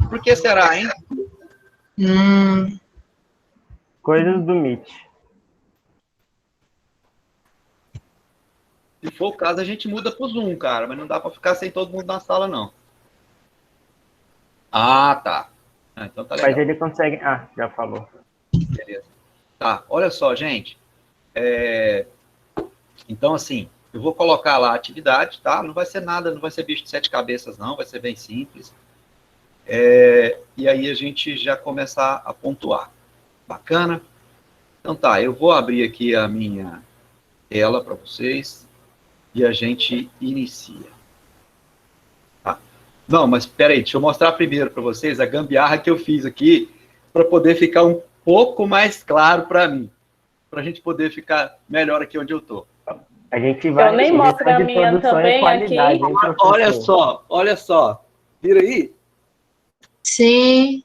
Por que será, hein? Coisas do Meet. Se for o caso, a gente muda pro Zoom, cara. Mas não dá para ficar sem todo mundo na sala, não. Ah, tá. Então tá legal. Mas ele consegue... Ah, já falou. Beleza. Tá, olha só, gente. Então, assim, eu vou colocar lá a atividade, tá? Não vai ser nada, não vai ser bicho de 7 cabeças, não. Vai ser bem simples. E aí a gente já começar a pontuar. Bacana? Então tá, eu vou abrir aqui a minha tela para vocês e a gente inicia. Tá? Não, mas espera aí, deixa eu mostrar primeiro para vocês a gambiarra que eu fiz aqui para poder ficar um pouco mais claro para mim, para a gente poder ficar melhor aqui onde eu estou. A gente vai... Eu nem mostro a minha também aqui. Hein, Olha só. Vira aí. Sim.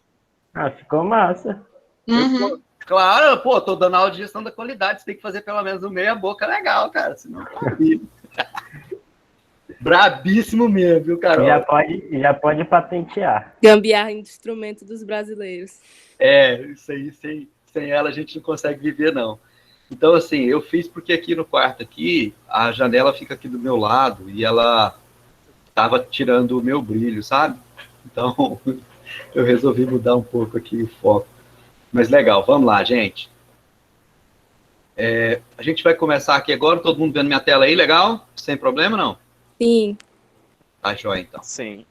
Ah, ficou massa. Uhum. Claro, pô, tô dando aula de gestão da qualidade, você tem que fazer pelo menos um meia boca legal, cara, senão tá horrível. Brabíssimo mesmo, viu, Carol? Já pode patentear. Gambiarra instrumento dos brasileiros. Isso aí, sem ela a gente não consegue viver, não. Então, assim, eu fiz porque aqui no quarto, aqui, a janela fica aqui do meu lado e ela tava tirando o meu brilho, sabe? Então, eu resolvi mudar um pouco aqui o foco. Mas legal, vamos lá, gente. A gente vai começar aqui agora, todo mundo vendo minha tela aí, legal? Sem problema, não? Sim. Tá joia, então. Sim.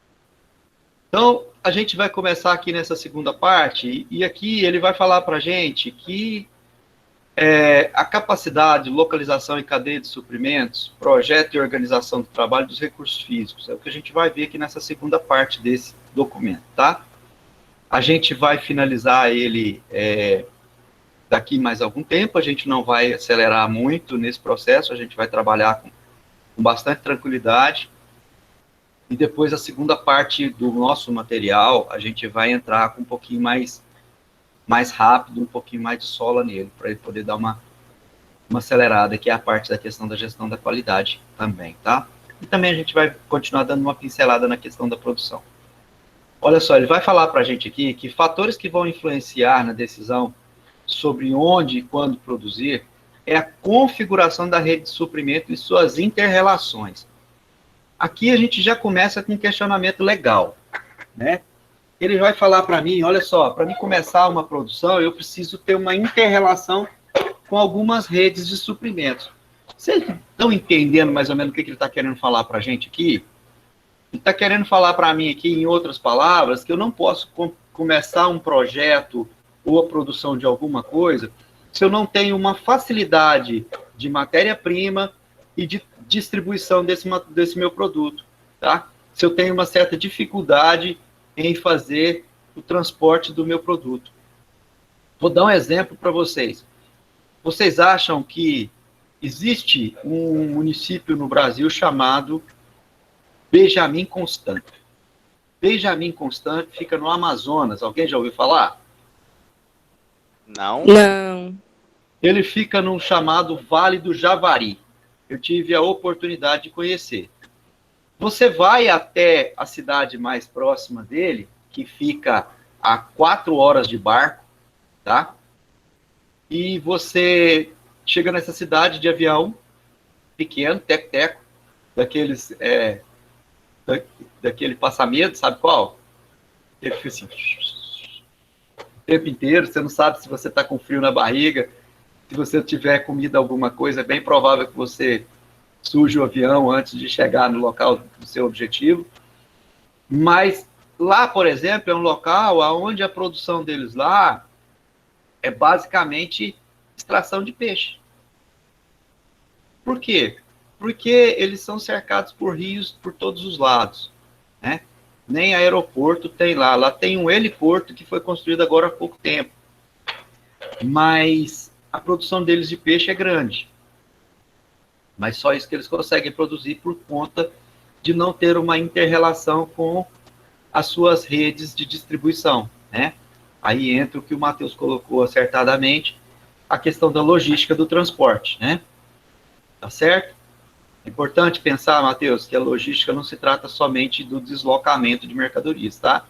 Então, a gente vai começar aqui nessa segunda parte, e aqui ele vai falar para a gente que a capacidade, localização e cadeia de suprimentos, projeto e organização do trabalho dos recursos físicos, é o que a gente vai ver aqui nessa segunda parte desse documento, tá? A gente vai finalizar ele daqui mais algum tempo, a gente não vai acelerar muito nesse processo, a gente vai trabalhar com bastante tranquilidade, e depois a segunda parte do nosso material, a gente vai entrar com um pouquinho mais rápido, um pouquinho mais de sola nele, para ele poder dar uma acelerada, que é a parte da questão da gestão da qualidade também, tá? E também a gente vai continuar dando uma pincelada na questão da produção. Olha só, ele vai falar para a gente aqui que fatores que vão influenciar na decisão sobre onde e quando produzir é a configuração da rede de suprimento e suas interrelações. Aqui a gente já começa com um questionamento legal, né? Ele vai falar para mim, olha só, para mim começar uma produção, eu preciso ter uma interrelação com algumas redes de suprimentos. Vocês estão entendendo mais ou menos o que ele está querendo falar para a gente aqui? Ele está querendo falar para mim aqui, em outras palavras, que eu não posso começar um projeto ou a produção de alguma coisa se eu não tenho uma facilidade de matéria-prima e de distribuição desse meu produto, tá? Se eu tenho uma certa dificuldade em fazer o transporte do meu produto. Vou dar um exemplo para vocês. Vocês acham que existe um município no Brasil chamado Benjamin Constant? Benjamin Constant fica no Amazonas. Alguém já ouviu falar? Não? Não. Ele fica num chamado Vale do Javari. Eu tive a oportunidade de conhecer. Você vai até a cidade mais próxima dele, que fica a 4 horas de barco, tá? E você chega nessa cidade de avião pequeno, teco-teco, daqueles, daquele passamedo, sabe qual? Ele fica assim, o tempo inteiro, você não sabe se você está com frio na barriga, se você tiver comido alguma coisa, é bem provável que você suje o avião antes de chegar no local do seu objetivo. Mas lá, por exemplo, é um local onde a produção deles lá é basicamente extração de peixe. Por quê? Porque eles são cercados por rios por todos os lados, né? Nem aeroporto tem lá. Lá tem um heliporto que foi construído agora há pouco tempo. Mas a produção deles de peixe é grande. Mas só isso que eles conseguem produzir por conta de não ter uma inter-relação com as suas redes de distribuição, né? Aí entra o que o Matheus colocou acertadamente, a questão da logística do transporte, né? Tá certo? É importante pensar, Matheus, que a logística não se trata somente do deslocamento de mercadorias, tá?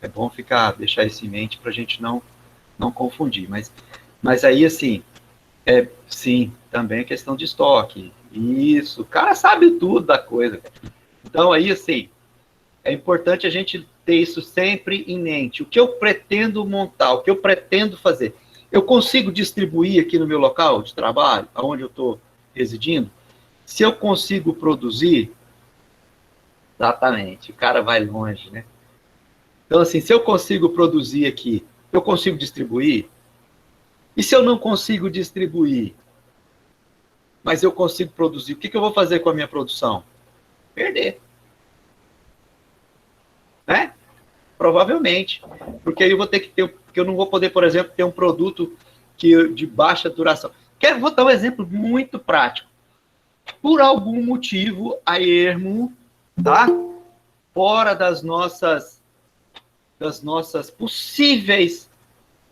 É bom deixar isso em mente para a gente não confundir. Mas aí, assim, sim, também é questão de estoque. Isso, o cara sabe tudo da coisa. Então, aí, assim, é importante a gente ter isso sempre em mente. O que eu pretendo montar, o que eu pretendo fazer. Eu consigo distribuir aqui no meu local de trabalho, onde eu estou residindo? Se eu consigo produzir, exatamente, o cara vai longe, né? Então, assim, se eu consigo produzir aqui, eu consigo distribuir? E se eu não consigo distribuir, mas eu consigo produzir, o que eu vou fazer com a minha produção? Perder. Né? Provavelmente. Porque aí eu vou ter que ter, porque eu não vou poder, por exemplo, ter um produto de baixa duração. Vou dar um exemplo muito prático. Por algum motivo, a ermo, tá? Fora das nossas possíveis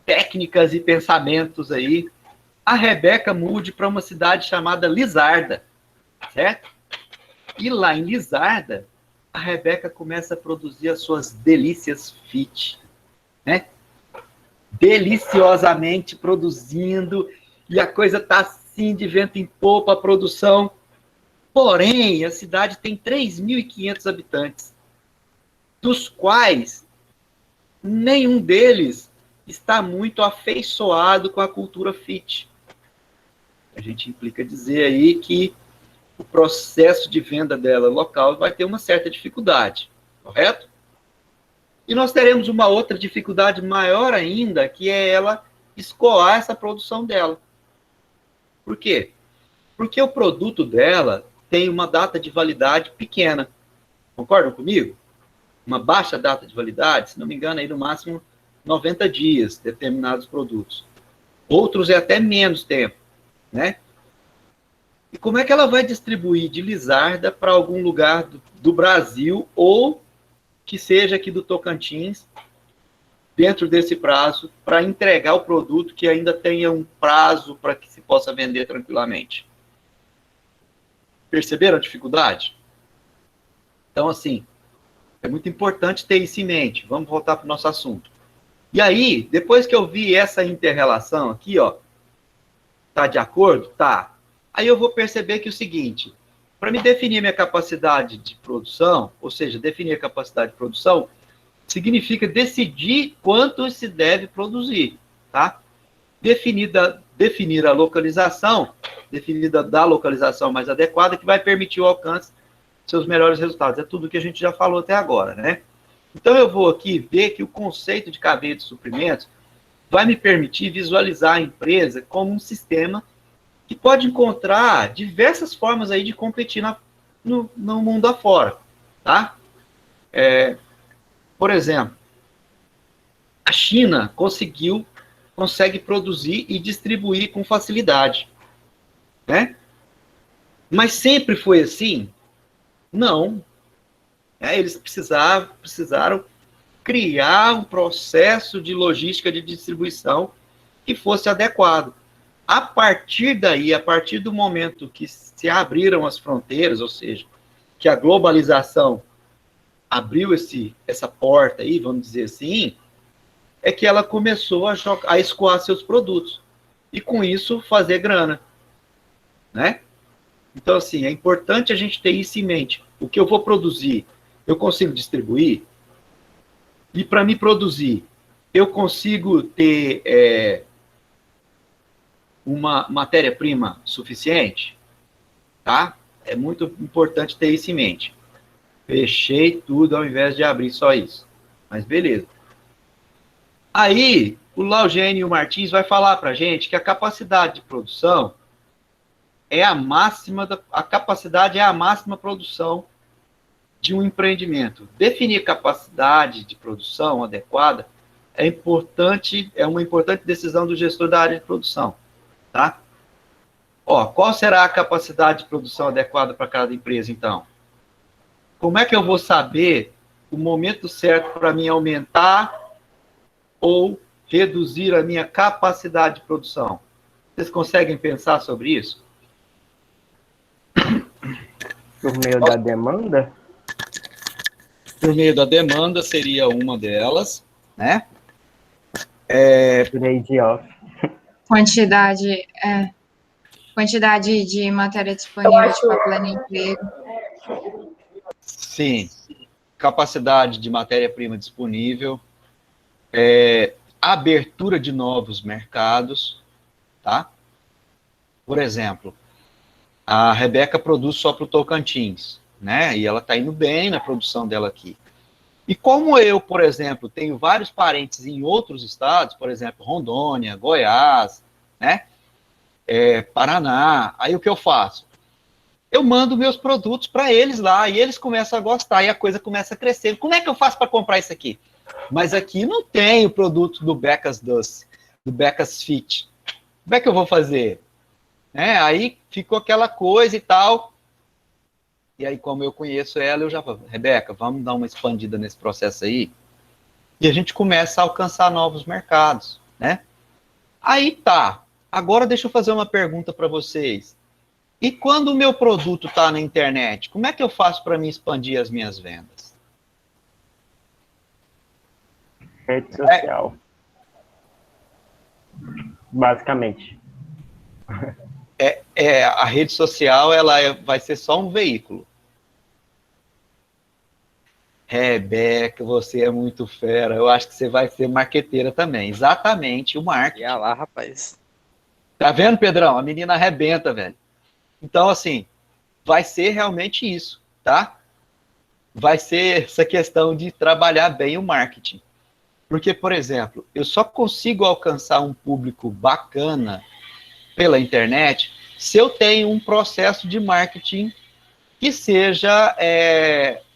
técnicas e pensamentos aí, a Rebeca mude para uma cidade chamada Lizarda, certo? E lá em Lizarda, a Rebeca começa a produzir as suas delícias fit, né? Deliciosamente produzindo, e a coisa tá assim, de vento em popa, a produção. Porém, a cidade tem 3.500 habitantes, dos quais nenhum deles está muito afeiçoado com a cultura fit. A gente implica dizer aí que o processo de venda dela local vai ter uma certa dificuldade, correto? E nós teremos uma outra dificuldade maior ainda, que é ela escoar essa produção dela. Por quê? Porque o produto dela tem uma data de validade pequena. Concordam comigo? Uma baixa data de validade, se não me engano, aí no máximo 90 dias, determinados produtos. Outros é até menos tempo, né? E como é que ela vai distribuir de Lizarda para algum lugar do Brasil ou que seja aqui do Tocantins, dentro desse prazo, para entregar o produto que ainda tenha um prazo para que se possa vender tranquilamente? Perceberam a dificuldade? Então, assim, é muito importante ter isso em mente. Vamos voltar para o nosso assunto. E aí, depois que eu vi essa inter-relação aqui, ó, tá de acordo? Tá. Aí eu vou perceber que é o seguinte, para me definir minha capacidade de produção, ou seja, definir a capacidade de produção, significa decidir quanto se deve produzir, tá? Definir a localização, definida da localização mais adequada, que vai permitir o alcance dos seus melhores resultados. É tudo que a gente já falou até agora, né? Então eu vou aqui ver que o conceito de cadeia de suprimentos vai me permitir visualizar a empresa como um sistema que pode encontrar diversas formas aí de competir no mundo afora, tá? Por exemplo, a China consegue produzir e distribuir com facilidade, né? Mas sempre foi assim? Não. Eles precisaram criar um processo de logística de distribuição que fosse adequado. A partir daí, a partir do momento que se abriram as fronteiras, ou seja, que a globalização abriu essa porta aí, vamos dizer assim, é que ela começou a escoar seus produtos. E com isso, fazer grana. Né? Então, assim, é importante a gente ter isso em mente. O que eu vou produzir, eu consigo distribuir? E para me produzir, eu consigo ter uma matéria-prima suficiente? Tá? É muito importante ter isso em mente. Fechei tudo ao invés de abrir só isso. Mas beleza. Aí, o Laugênio Martins vai falar para a gente que a capacidade de produção é a máxima, a capacidade é a máxima produção de um empreendimento. Definir capacidade de produção adequada é importante, é uma importante decisão do gestor da área de produção, tá? Qual será a capacidade de produção adequada para cada empresa, então? Como é que eu vou saber o momento certo para mim aumentar ou reduzir a minha capacidade de produção? Vocês conseguem pensar sobre isso? Por meio da demanda? por meio da demanda seria uma delas, né? Trade off. Quantidade, quantidade de matéria disponível, tipo, a pleno emprego. Sim, capacidade de matéria-prima disponível, abertura de novos mercados, tá? Por exemplo, a Rebeca produz só para o Tocantins, né? E ela está indo bem na produção dela aqui. E como eu, por exemplo, tenho vários parentes em outros estados, por exemplo, Rondônia, Goiás, né? Paraná, aí o que eu faço? Eu mando meus produtos para eles lá e eles começam a gostar e a coisa começa a crescer. Como é que eu faço para comprar isso aqui? Mas aqui não tem o produto do Becas Doce, do Becas Fit. Como é que eu vou fazer? Aí ficou aquela coisa e tal. E aí, como eu conheço ela, eu já falo, Rebeca, vamos dar uma expandida nesse processo aí. E a gente começa a alcançar novos mercados, né? Aí tá. Agora deixa eu fazer uma pergunta para vocês. E quando o meu produto está na internet, como é que eu faço para me expandir as minhas vendas? Rede social. Basicamente. A rede social vai ser só um veículo. Rebeca, você é muito fera. Eu acho que você vai ser marqueteira também. Exatamente, o marketing. E lá, rapaz. Tá vendo, Pedrão? A menina arrebenta, velho. Então, assim, vai ser realmente isso, tá? Vai ser essa questão de trabalhar bem o marketing. Porque, por exemplo, eu só consigo alcançar um público bacana pela internet se eu tenho um processo de marketing que seja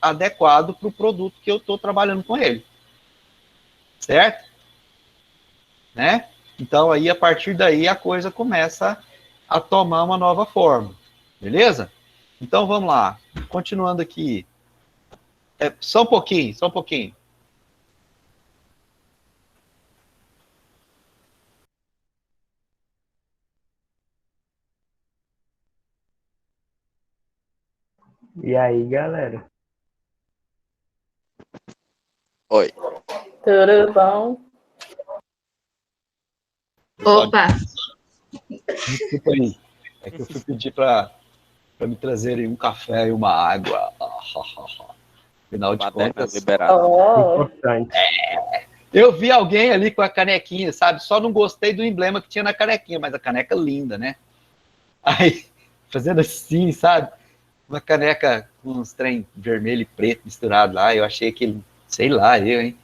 adequado para o produto que eu estou trabalhando com ele. Certo? Né? Então, aí, a partir daí, a coisa começa a tomar uma nova forma. Beleza? Então, vamos lá. Continuando aqui. Só um pouquinho, só um pouquinho. E aí, galera? Oi. Tudo bom? Opa, Desculpa aí. É que eu fui pedir para me trazerem um café e uma água. Afinal de Baderna contas, liberada. Oh, Importante. eu vi alguém ali com a canequinha, sabe? Só não gostei do emblema que tinha na canequinha, mas a caneca é linda, né? Aí, fazendo assim, sabe? Uma caneca com uns trem vermelho e preto misturado lá, eu achei aquele, sei lá, hein?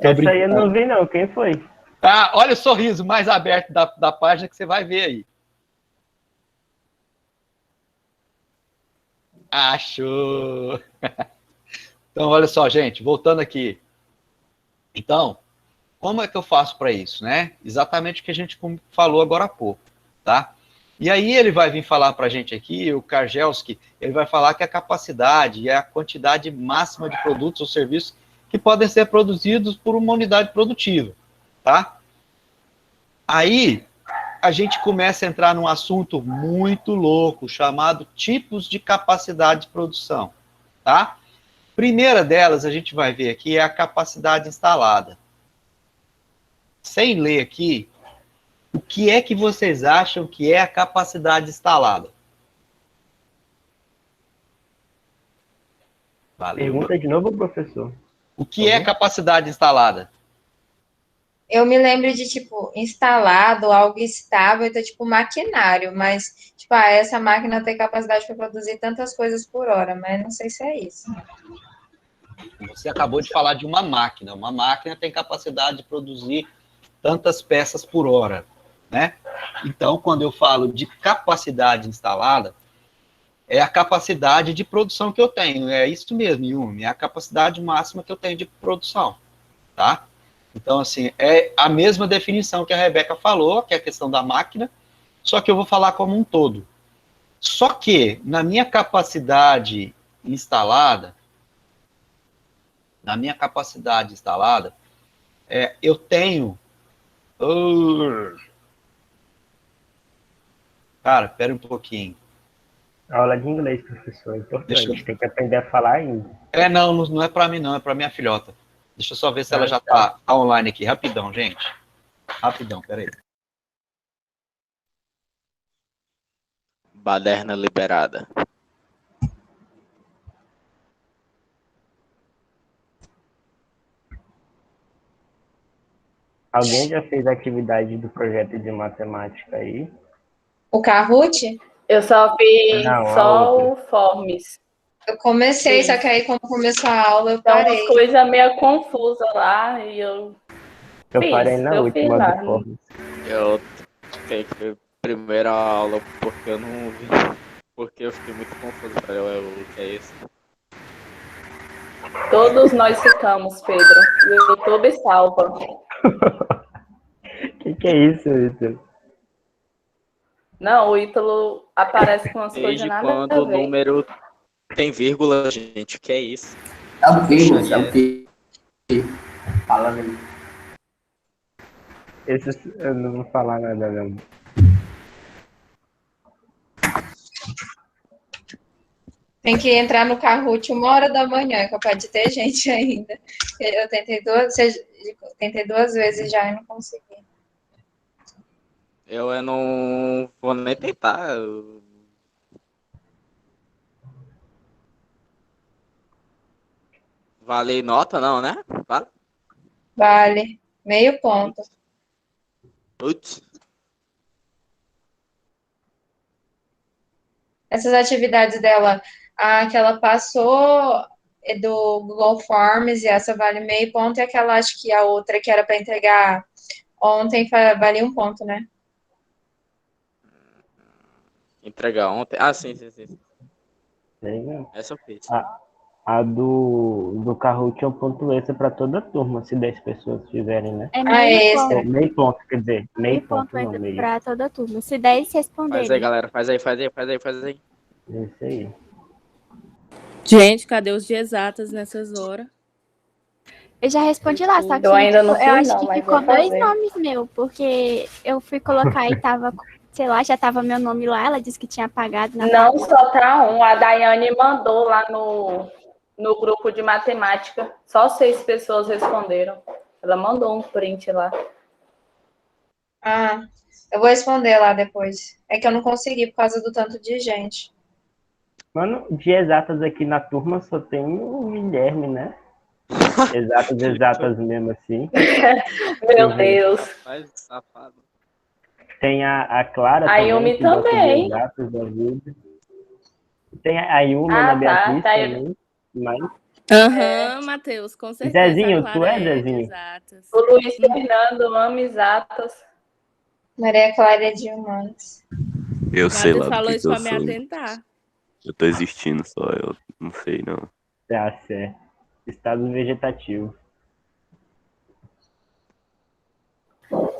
Tô Essa aí eu brincando. não vi, não. Quem foi? Ah, olha o sorriso mais aberto da página que você vai ver aí. Achou! Então, olha só, gente, voltando aqui. Então, como é que eu faço para isso, né? Exatamente o que a gente falou agora há pouco, tá? E aí ele vai vir falar para a gente aqui, o Kargelski, ele vai falar que a capacidade é a quantidade máxima de produtos ou serviços que podem ser produzidos por uma unidade produtiva, tá? Aí a gente começa a entrar num assunto muito louco, chamado tipos de capacidade de produção, tá? Primeira delas, a gente vai ver aqui, é a capacidade instalada. Sem ler aqui, o que é que vocês acham que é a capacidade instalada? Valeu. Pergunta de novo, professor. O que é capacidade instalada? eu me lembro de, tipo, instalado, algo estável, então, tipo, maquinário, mas, tipo, essa máquina tem capacidade para produzir tantas coisas por hora, mas não sei se é isso. Você acabou de falar de uma máquina. Uma máquina tem capacidade de produzir tantas peças por hora, né? Então, quando eu falo de capacidade instalada, é a capacidade de produção que eu tenho. É isso mesmo, Yumi. É a capacidade máxima que eu tenho de produção, tá? Então, assim, é a mesma definição que a Rebeca falou, que é a questão da máquina, só que eu vou falar como um todo. Só que, na minha capacidade instalada, eu tenho... Cara, espera um pouquinho. Aula de inglês, professor. É importante. Tem que aprender a falar ainda. Não é para mim não, é para minha filhota. Deixa eu só ver se ela já tá online aqui. Rapidão, gente. Rapidão, peraí. Baderna liberada. Alguém já fez a atividade do projeto de matemática aí? O Kahoot? Eu só vi Não, a só outra. o Forms. Eu comecei, Sim. só que aí, quando começou a aula, eu Então, parei. umas coisas meio confusas lá e eu Parei na fiz última lá. do Forms. Eu tenho que ver a primeira aula porque eu não vi. Porque eu fiquei muito confuso. Falei, ué, o que é isso? Todos nós ficamos, Pedro. O YouTube salva. Que é isso, Vitor? Não, o Ítalo aparece com umas coisas Desde nada quando a o ver. número tem vírgula, gente? O que é isso? É o quê? É o quê? Fala aí. Eu não vou falar nada, não. Tem que entrar no Kahoot 1h da manhã, é capaz de ter gente ainda. Eu tentei duas vezes já e não consegui. Eu não vou nem tentar. Vale nota, não, né? Vale? Vale, meio ponto. Putz. Essas atividades dela, a que ela passou é do Google Forms, e essa vale meio ponto, e aquela, acho que a outra que era para entregar ontem, valia 1 ponto, né? Entregar ontem. Ah, sim. Sei não. Essa eu fiz. A do Kahoot é um ponto extra para toda a turma, se 10 pessoas tiverem, né? É Ah, meio é ponto, extra. Meio ponto, quer dizer. Meio ponto não, extra meio. pra toda a turma. Se 10 Faz aí, responderem. galera. Faz aí. Isso aí. Gente, cadê os de exatas nessas horas? Eu já respondi lá, só que Eu ainda não eu fui, acho não, que mas ficou vou 2 fazer. nomes meus, porque eu fui colocar e tava, sei lá, já tava meu nome lá, ela disse que tinha apagado na Não só tá um, a Daiane mandou lá no grupo de matemática. Só 6 pessoas responderam. Ela mandou um print lá. Ah, eu vou responder lá depois. É que eu não consegui por causa do tanto de gente. Mano, de exatas aqui na turma só tem o Guilherme, né? Exatas mesmo assim. Meu Deus. Faz safado. Tem a Clara A também, Yumi que gosta de também. exatas da vida. Tem a Yumi, Ah, Ana Beatriz tá. também. Mas... Aham, Matheus, com certeza. Zezinho, a Clara tu é, de Zezinho? exatas. O Luiz Fernando ama exatas. Maria Clara é de humanas. Eu sei Matheus lá do falou que isso eu pra me sou. atentar. Eu tô existindo só, eu não sei não. Tá certo. Estado vegetativo.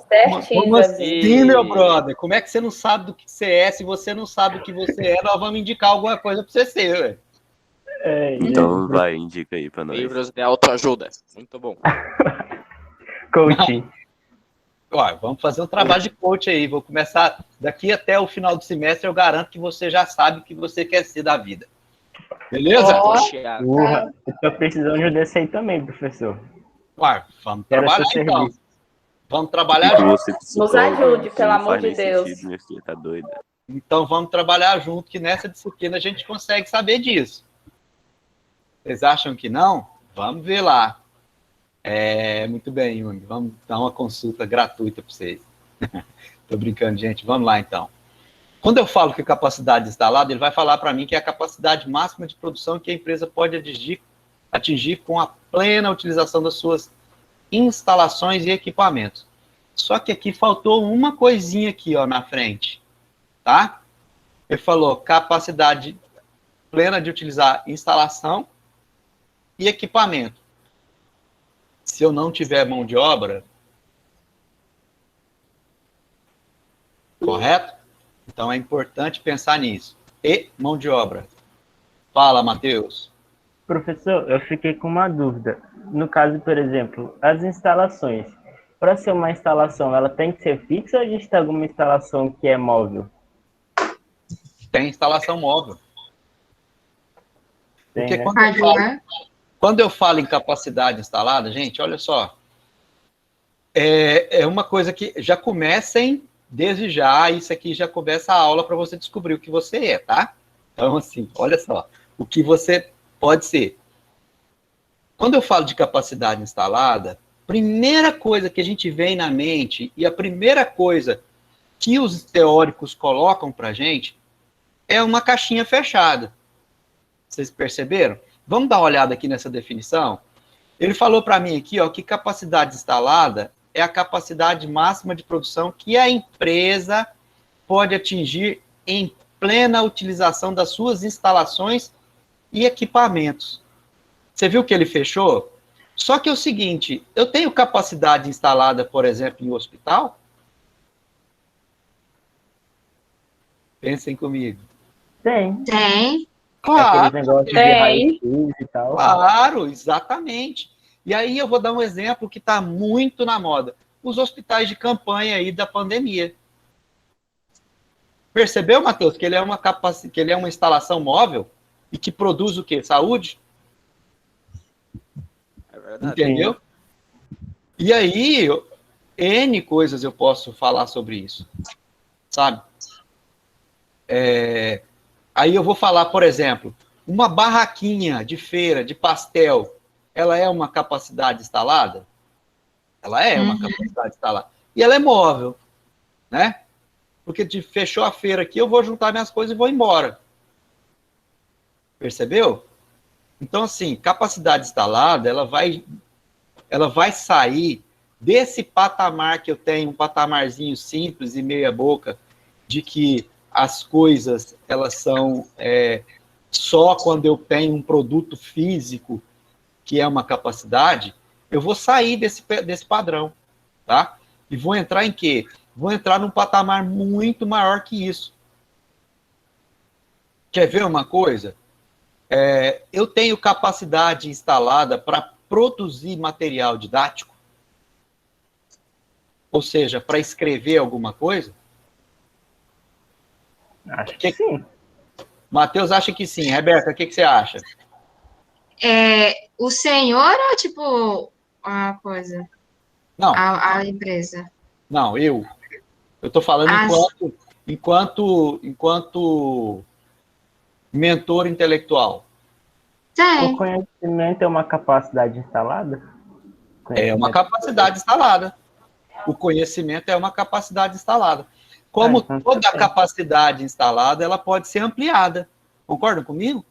Certinho, Como Zezinho. assim, meu brother? Como é que você não sabe do que você é? Se você não sabe o que você é, nós vamos indicar alguma coisa pra você ser, ué. Então vai, indica aí pra nós. Livros de autoajuda. Muito bom. Coaching. Ó, vamos fazer um trabalho de coach aí. Vou começar daqui até o final do semestre. Eu garanto que você já sabe o que você quer ser da vida. Beleza? Ó, Urra, eu tô precisando desse aí também, professor. Ué, vamos Quero trabalhar seu então. serviço. Vamos E trabalhar que junto. você Nos ajude, pelo não amor faz de nem Deus. sentido, minha filha, tá doida. Então vamos trabalhar junto, que nessa disciplina a gente consegue saber disso. Vocês acham que não? Vamos ver lá. Muito bem, Yumi. Vamos dar uma consulta gratuita para vocês. Tô brincando, gente. Vamos lá, então. Quando eu falo que a capacidade instalada, ele vai falar para mim que é a capacidade máxima de produção que a empresa pode atingir com a plena utilização das suas instalações e equipamentos. Só que aqui faltou uma coisinha aqui, ó, na frente. Tá? Ele falou capacidade plena de utilizar instalação e equipamento. Se eu não tiver mão de obra, correto? Então é importante pensar nisso. E mão de obra. Fala, Matheus. Professor, eu fiquei com uma dúvida. No caso, por exemplo, as instalações. Para ser uma instalação, ela tem que ser fixa ou a gente tem alguma instalação que é móvel? Tem instalação móvel. Porque né? quando eu falo em capacidade instalada, gente, olha só, é uma coisa que já comecem desde já, isso aqui já começa a aula para você descobrir o que você é, tá? Então, assim, olha só, o que você pode ser. Quando eu falo de capacidade instalada, primeira coisa que a gente vem na mente e a primeira coisa que os teóricos colocam para a gente é uma caixinha fechada. Vocês perceberam? Vamos dar uma olhada aqui nessa definição? Ele falou para mim aqui, ó, que capacidade instalada é a capacidade máxima de produção que a empresa pode atingir em plena utilização das suas instalações e equipamentos. Você viu que ele fechou? Só que é o seguinte, eu tenho capacidade instalada, por exemplo, em hospital? Pensem comigo. Tem. Claro, Aqueles negócios de tem. raio-x e tal. claro, exatamente. E aí eu vou dar um exemplo que está muito na moda. Os hospitais de campanha aí da pandemia. Percebeu, Matheus, que ele é uma instalação móvel e que produz o quê? Saúde? É verdade. Entendeu? E aí, N coisas eu posso falar sobre isso. Sabe? Aí eu vou falar, por exemplo, uma barraquinha de feira de pastel, ela é uma capacidade instalada? Ela é uma capacidade instalada. E ela é móvel, né? Porque fechou a feira aqui, eu vou juntar minhas coisas e vou embora. Percebeu? Então, assim, capacidade instalada, ela vai sair desse patamar que eu tenho, um patamarzinho simples e meia boca, de que as coisas, elas são só quando eu tenho um produto físico, que é uma capacidade, eu vou sair desse padrão, tá? E vou entrar em quê? Vou entrar num patamar muito maior que isso. Quer ver uma coisa? Eu tenho capacidade instalada para produzir material didático? Ou seja, para escrever alguma coisa? Acho que sim. Matheus acha que sim. Rebeca, o que você acha? O senhor ou, tipo, a coisa? Não. A empresa? Não, eu estou falando enquanto mentor intelectual. O conhecimento é uma capacidade instalada? É uma capacidade instalada. O conhecimento é uma capacidade instalada. Como toda capacidade instalada, ela pode ser ampliada. Concordam comigo?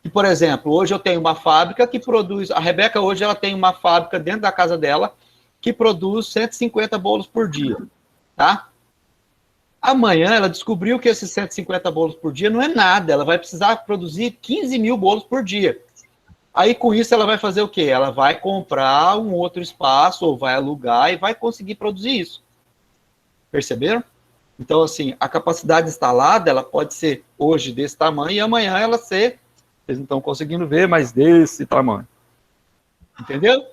E, por exemplo, hoje eu tenho uma fábrica que produz... A Rebeca hoje ela tem uma fábrica dentro da casa dela que produz 150 bolos por dia. Tá? Amanhã ela descobriu que esses 150 bolos por dia não é nada. Ela vai precisar produzir 15 mil bolos por dia. Aí, com isso, ela vai fazer o quê? Ela vai comprar um outro espaço ou vai alugar e vai conseguir produzir isso. Perceberam? Então, assim, a capacidade instalada, ela pode ser hoje desse tamanho e amanhã ela ser, vocês não estão conseguindo ver, mas desse tamanho. Entendeu?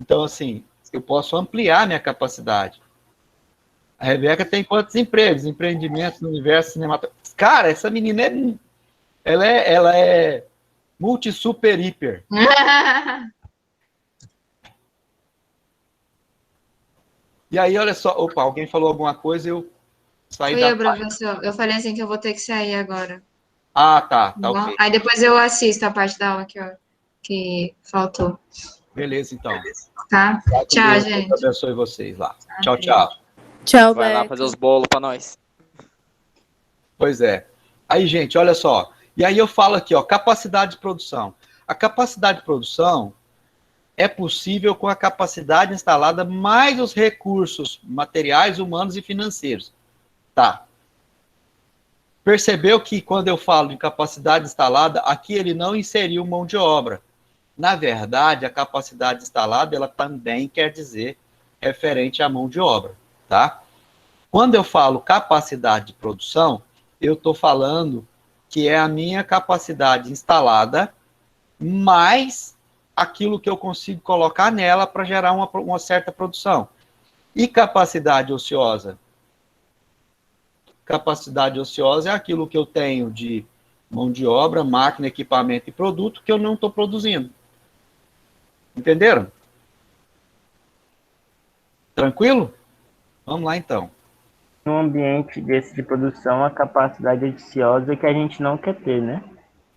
Então, assim, eu posso ampliar minha capacidade. A Rebeca tem quantos empregos? Empreendimentos no universo cinematográfico. Cara, essa menina ela é multi-super hiper. E aí, olha só, opa, alguém falou alguma coisa, eu saí da página. Professor. Eu falei assim que eu vou ter que sair agora. Ah, tá ok. Aí depois eu assisto a parte da aula que faltou. Beleza, então. Tá? Tchau, gente. Deus abençoe vocês lá. Tchau, tchau. Tchau, Vai lá Beto. fazer os bolos pra nós. Pois é. Aí, gente, olha só. E aí eu falo aqui, ó, capacidade de produção. A capacidade de produção é possível com a capacidade instalada mais os recursos materiais, humanos e financeiros. Tá. Percebeu que quando eu falo de capacidade instalada, aqui ele não inseriu mão de obra. Na verdade, a capacidade instalada, ela também quer dizer referente à mão de obra, tá? Quando eu falo capacidade de produção, eu estou falando que é a minha capacidade instalada mais aquilo que eu consigo colocar nela para gerar uma certa produção. E capacidade ociosa? Capacidade ociosa é aquilo que eu tenho de Mão de obra, máquina, equipamento e produto que eu não estou produzindo. Entenderam? Tranquilo? Vamos lá, então. No ambiente desse de produção, a capacidade ociosa que a gente não quer ter, né?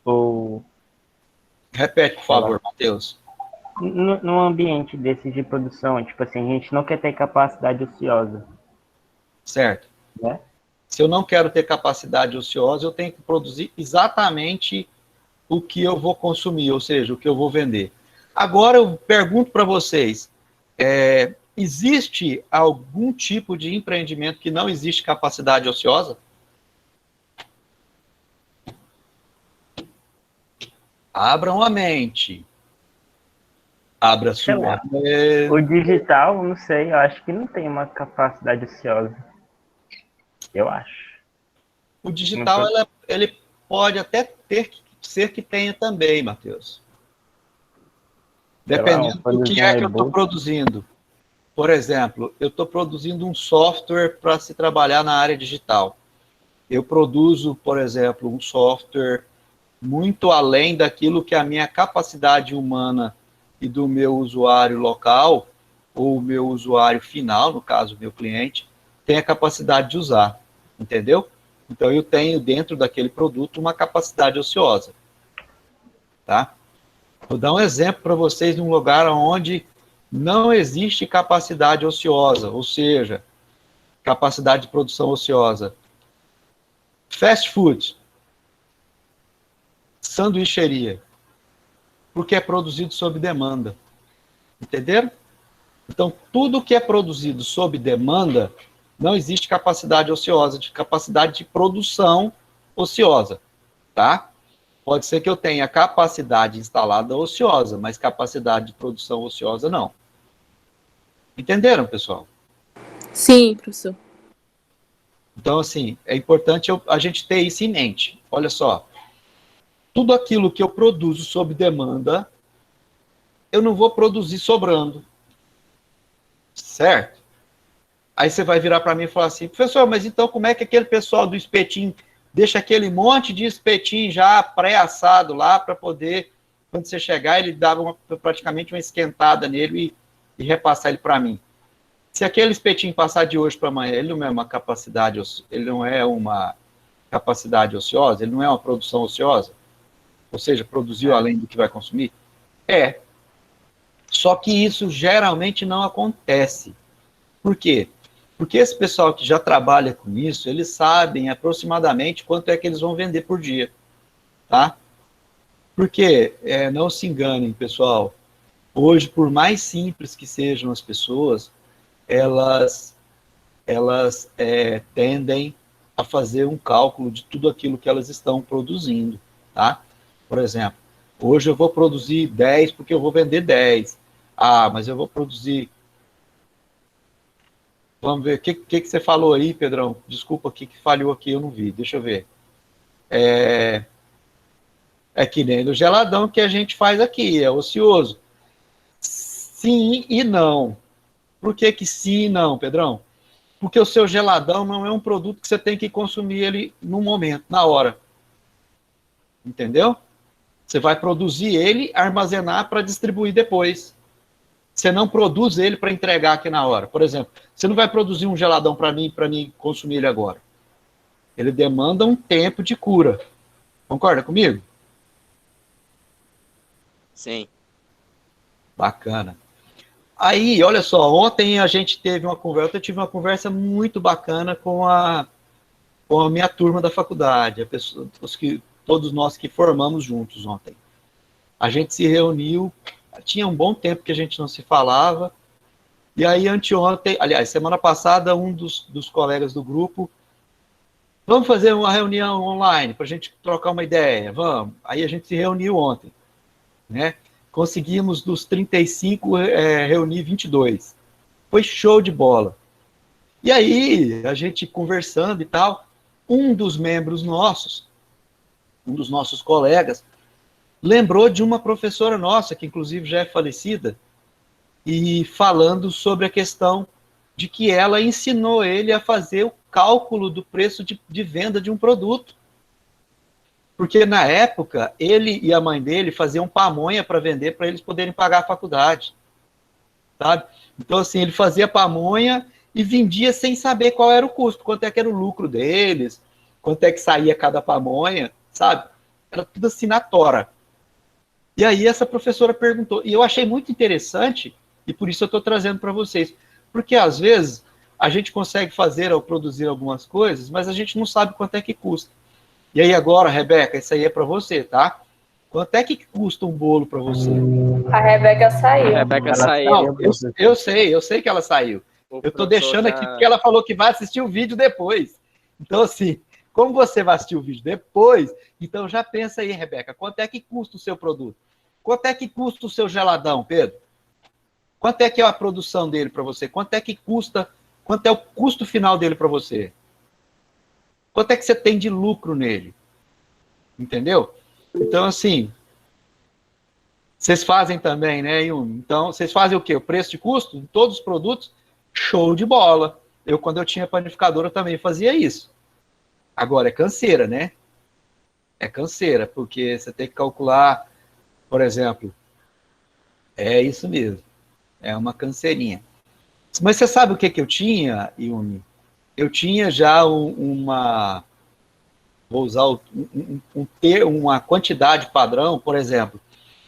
Ou... Repete, por favor, Matheus. No ambiente desse de produção, tipo assim, a gente não quer ter capacidade ociosa. Certo. Né? Se eu não quero ter capacidade ociosa, eu tenho que produzir exatamente o que eu vou consumir, ou seja, o que eu vou vender. Agora eu pergunto para vocês, existe algum tipo de empreendimento que não existe capacidade ociosa? Abram a mente. Abra a sua. O digital, não sei, eu acho que não tem uma capacidade ociosa. Eu acho. O digital, ele pode até ser que tenha também, Matheus. Dependendo do que é que eu estou produzindo. Por exemplo, eu estou produzindo um software para se trabalhar na área digital. Eu produzo, por exemplo, um software muito além daquilo que a minha capacidade humana e do meu usuário local, ou o meu usuário final, no caso, meu cliente, tem a capacidade de usar. Entendeu? Então, eu tenho dentro daquele produto uma capacidade ociosa. Tá? Vou dar um exemplo para vocês de um lugar onde não existe capacidade ociosa, ou seja, capacidade de produção ociosa. Fast food. Sanduicheria. Porque é produzido sob demanda. Entenderam? Então, tudo que é produzido sob demanda, não existe capacidade ociosa, de capacidade de produção ociosa, tá? Pode ser que eu tenha capacidade instalada ociosa, mas capacidade de produção ociosa não. Entenderam, pessoal? Sim, professor. Então, assim, é importante a gente ter isso em mente. Olha só, tudo aquilo que eu produzo sob demanda, eu não vou produzir sobrando. Certo? Aí você vai virar para mim e falar assim, professor, mas então como é que aquele pessoal do espetinho deixa aquele monte de espetinho já pré-assado lá para poder, quando você chegar, ele dava praticamente uma esquentada nele e repassar ele para mim. Se aquele espetinho passar de hoje para amanhã, ele não é uma capacidade ociosa, ele não é uma produção ociosa, ou seja, produziu além do que vai consumir? É. Só que isso geralmente não acontece. Por quê? Porque esse pessoal que já trabalha com isso, eles sabem aproximadamente quanto é que eles vão vender por dia, tá? Porque, não se enganem, pessoal, hoje, por mais simples que sejam as pessoas, elas tendem a fazer um cálculo de tudo aquilo que elas estão produzindo, tá? Por exemplo, hoje eu vou produzir 10 porque eu vou vender 10. Ah, mas eu vou produzir... Vamos ver, o que você falou aí, Pedrão? Desculpa, o que falhou aqui, eu não vi. Deixa eu ver. É que nem no geladão que a gente faz aqui, é ocioso. Sim e não. Por que sim e não, Pedrão? Porque o seu geladão não é um produto que você tem que consumir ele no momento, na hora. Entendeu? Você vai produzir ele, armazenar para distribuir depois. Você não produz ele para entregar aqui na hora. Por exemplo, você não vai produzir um geladão para mim consumir ele agora. Ele demanda um tempo de cura. Concorda comigo? Sim. Bacana. Aí, olha só, ontem a gente teve uma conversa, eu tive uma conversa muito bacana com a minha turma da faculdade, todos nós que formamos juntos ontem. A gente se reuniu, tinha um bom tempo que a gente não se falava, e aí anteontem, aliás, semana passada, um dos colegas do grupo, vamos fazer uma reunião online para a gente trocar uma ideia, vamos. Aí a gente se reuniu ontem, né? Conseguimos dos 35 reunir 22. Foi show de bola. E aí, a gente conversando e tal, um dos membros nossos, um dos nossos colegas, lembrou de uma professora nossa, que inclusive já é falecida, e falando sobre a questão de que ela ensinou ele a fazer o cálculo do preço de venda de um produto. Porque na época, ele e a mãe dele faziam pamonha para vender, para eles poderem pagar a faculdade. Sabe? Então, assim, ele fazia pamonha e vendia sem saber qual era o custo, quanto é que era o lucro deles, quanto é que saía cada pamonha, sabe? Era tudo assim na tora. E aí essa professora perguntou, e eu achei muito interessante, e por isso eu estou trazendo para vocês, porque às vezes a gente consegue fazer ou produzir algumas coisas, mas a gente não sabe quanto é que custa. E aí agora, Rebeca, isso aí é para você, tá? Quanto é que custa um bolo para você? A Rebeca saiu. A Rebeca Ela saiu. Não, eu sei que ela saiu. O Eu estou professor deixando já- aqui porque ela falou que vai assistir o vídeo depois. Então, assim, como você vai assistir o vídeo depois, então já pensa aí, Rebeca, quanto é que custa o seu produto? Quanto é que custa o seu geladão, Pedro? Quanto é que é a produção dele para você? Quanto é que custa? Quanto é o custo final dele para você? Quanto é que você tem de lucro nele? Entendeu? Então, assim, vocês fazem também, né, Yumi? Então, vocês fazem o quê? O preço de custo de todos os produtos? Show de bola. Eu, quando eu tinha panificadora, também fazia isso. Agora, é canseira, né? É canseira, porque você tem que calcular, por exemplo, é isso mesmo, é uma canseirinha. Mas você sabe o que eu tinha, Yumi? Eu tinha já vou usar uma quantidade padrão, por exemplo,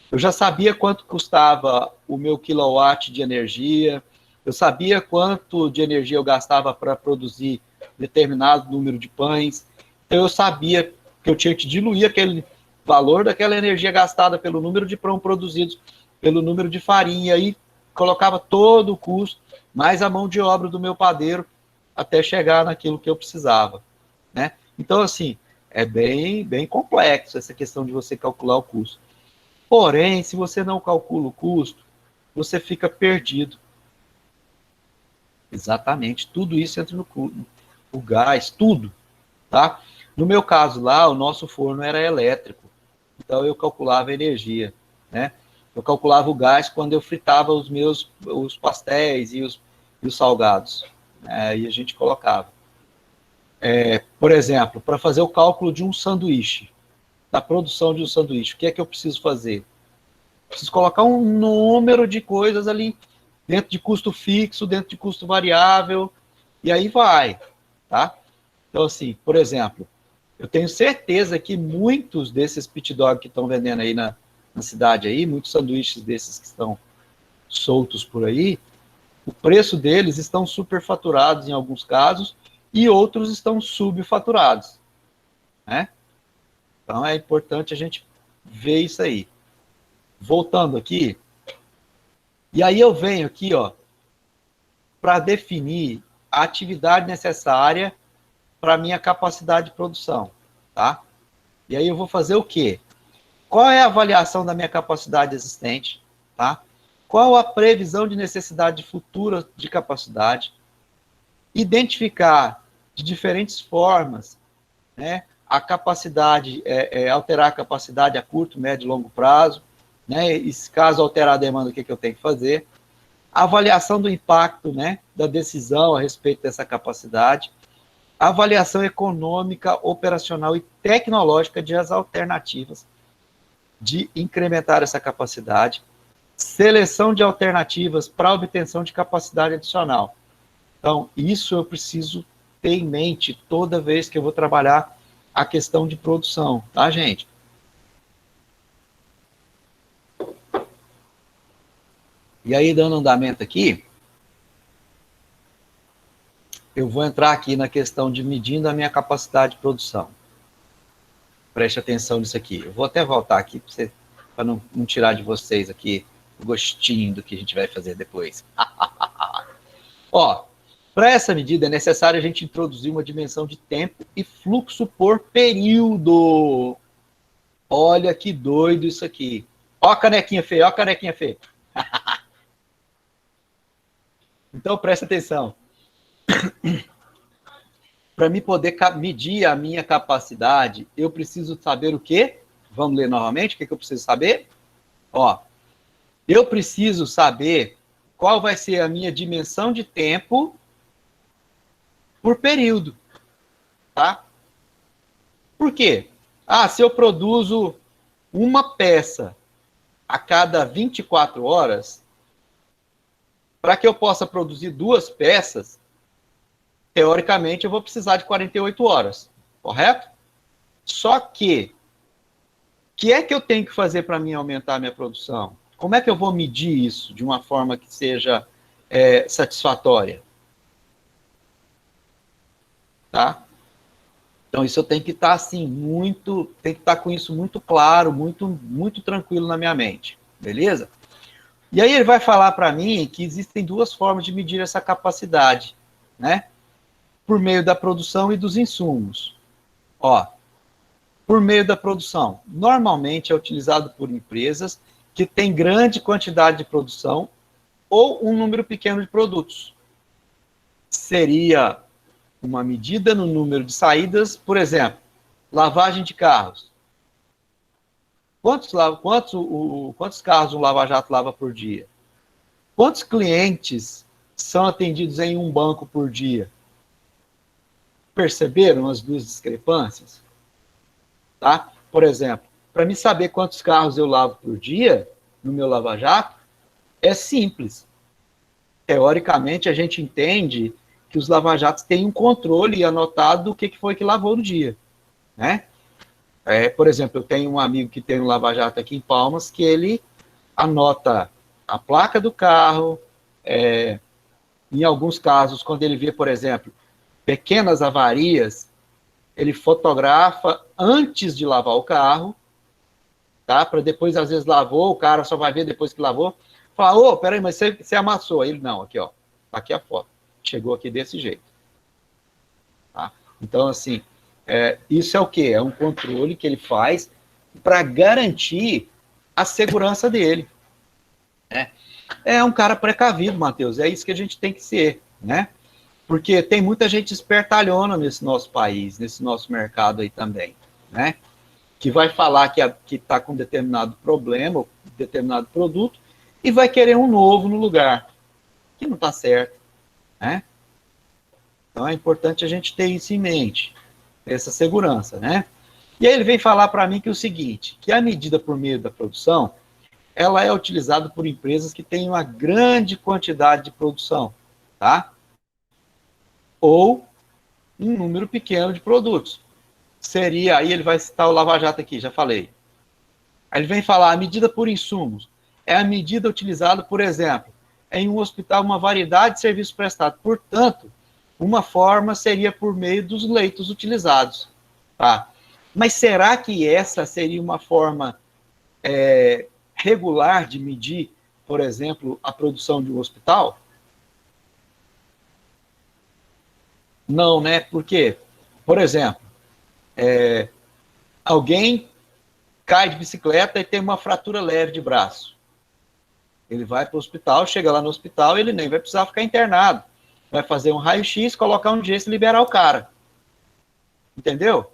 eu já sabia quanto custava o meu quilowatt de energia, eu sabia quanto de energia eu gastava para produzir determinado número de pães, então eu sabia que eu tinha que diluir aquele valor daquela energia gastada pelo número de pão produzidos, pelo número de farinha, e aí colocava todo o custo, mais a mão de obra do meu padeiro, até chegar naquilo que eu precisava, né? Então, assim, é bem complexo essa questão de você calcular o custo. Porém, se você não calcula o custo, você fica perdido. Exatamente, tudo isso entra no custo. O gás, tudo, tá? No meu caso lá, o nosso forno era elétrico, então eu calculava a energia, né? Eu calculava o gás quando eu fritava os pastéis e os salgados, aí a gente colocava. Por exemplo, para fazer o cálculo de um sanduíche, da produção de um sanduíche, o que é que eu preciso fazer? Preciso colocar um número de coisas ali, dentro de custo fixo, dentro de custo variável, e aí vai, tá? Então, assim, por exemplo, eu tenho certeza que muitos desses pit dog que estão vendendo aí na cidade aí, muitos sanduíches desses que estão soltos por aí, o preço deles estão superfaturados em alguns casos e outros estão subfaturados, né? Então é importante a gente ver isso aí. Voltando aqui, e aí eu venho aqui, ó, para definir a atividade necessária para a minha capacidade de produção, tá? E aí eu vou fazer o quê? Qual é a avaliação da minha capacidade existente, tá? Qual a previsão de necessidade futura de capacidade? Identificar de diferentes formas, né, a capacidade, alterar a capacidade a curto, médio e longo prazo, né, e se caso alterar a demanda, o que eu tenho que fazer? A avaliação do impacto, né, da decisão a respeito dessa capacidade, a avaliação econômica, operacional e tecnológica de as alternativas de incrementar essa capacidade, seleção de alternativas para obtenção de capacidade adicional. Então, isso eu preciso ter em mente toda vez que eu vou trabalhar a questão de produção, tá, gente? E aí, dando andamento aqui, eu vou entrar aqui na questão de medindo a minha capacidade de produção. Preste atenção nisso aqui. Eu vou até voltar aqui para não tirar de vocês aqui o gostinho do que a gente vai fazer depois. Ó, para essa medida é necessário a gente introduzir uma dimensão de tempo e fluxo por período. Olha que doido isso aqui. Ó a canequinha feia, ó a canequinha feia. Então, presta atenção. Para mim poder medir a minha capacidade, eu preciso saber o quê? Vamos ler novamente, o que eu preciso saber? Ó, eu preciso saber qual vai ser a minha dimensão de tempo por período, tá? Por quê? Ah, se eu produzo uma peça a cada 24 horas, para que eu possa produzir 2 peças, teoricamente eu vou precisar de 48 horas, correto? Só que, o que é que eu tenho que fazer para mim aumentar a minha produção? Como é que eu vou medir isso de uma forma que seja satisfatória? Tá? Então, isso eu tenho que estar assim, tem que estar com isso muito claro, muito tranquilo na minha mente, beleza? E aí ele vai falar para mim que existem 2 formas de medir essa capacidade, né? Por meio da produção e dos insumos. Ó, por meio da produção, normalmente é utilizado por empresas que têm grande quantidade de produção ou um número pequeno de produtos. Seria uma medida no número de saídas, por exemplo, lavagem de carros. Quantos carros um lava-jato lava por dia? Quantos clientes são atendidos em um banco por dia? Perceberam as 2 discrepâncias? Tá? Por exemplo, para me saber quantos carros eu lavo por dia no meu lava-jato, é simples. Teoricamente, a gente entende que os lava-jatos têm um controle anotado do que foi que lavou no dia, né? Por exemplo, eu tenho um amigo que tem um lava-jato aqui em Palmas, que ele anota a placa do carro, em alguns casos, quando ele vê, por exemplo, pequenas avarias, ele fotografa antes de lavar o carro, tá? Para depois, às vezes, lavou, o cara só vai ver depois que lavou, fala, ô, peraí, mas você amassou. Ele, não, aqui, ó, aqui a foto. Chegou aqui desse jeito. Tá? Então, assim, isso é o quê? É um controle que ele faz para garantir a segurança dele. Né? É um cara precavido, Matheus, é isso que a gente tem que ser, né? Porque tem muita gente espertalhona nesse nosso país, nesse nosso mercado aí também, né? Que vai falar que está com determinado problema, ou determinado produto, e vai querer um novo no lugar, que não está certo, né? Então é importante a gente ter isso em mente, ter essa segurança, né? E aí ele vem falar para mim que é o seguinte, que a medida por meio da produção, ela é utilizada por empresas que têm uma grande quantidade de produção, tá? Ou um número pequeno de produtos. Seria, aí ele vai citar o Lava Jato aqui, já falei. Aí ele vem falar, a medida por insumos é a medida utilizada, por exemplo, em um hospital, uma variedade de serviços prestados. Portanto, uma forma seria por meio dos leitos utilizados. Tá? Mas será que essa seria uma forma regular de medir, por exemplo, a produção de um hospital? Não, né? Por quê? Por exemplo, alguém cai de bicicleta e tem uma fratura leve de braço. Ele vai para o hospital, chega lá no hospital, ele nem vai precisar ficar internado. Vai fazer um raio-x, colocar um gesso e liberar o cara. Entendeu?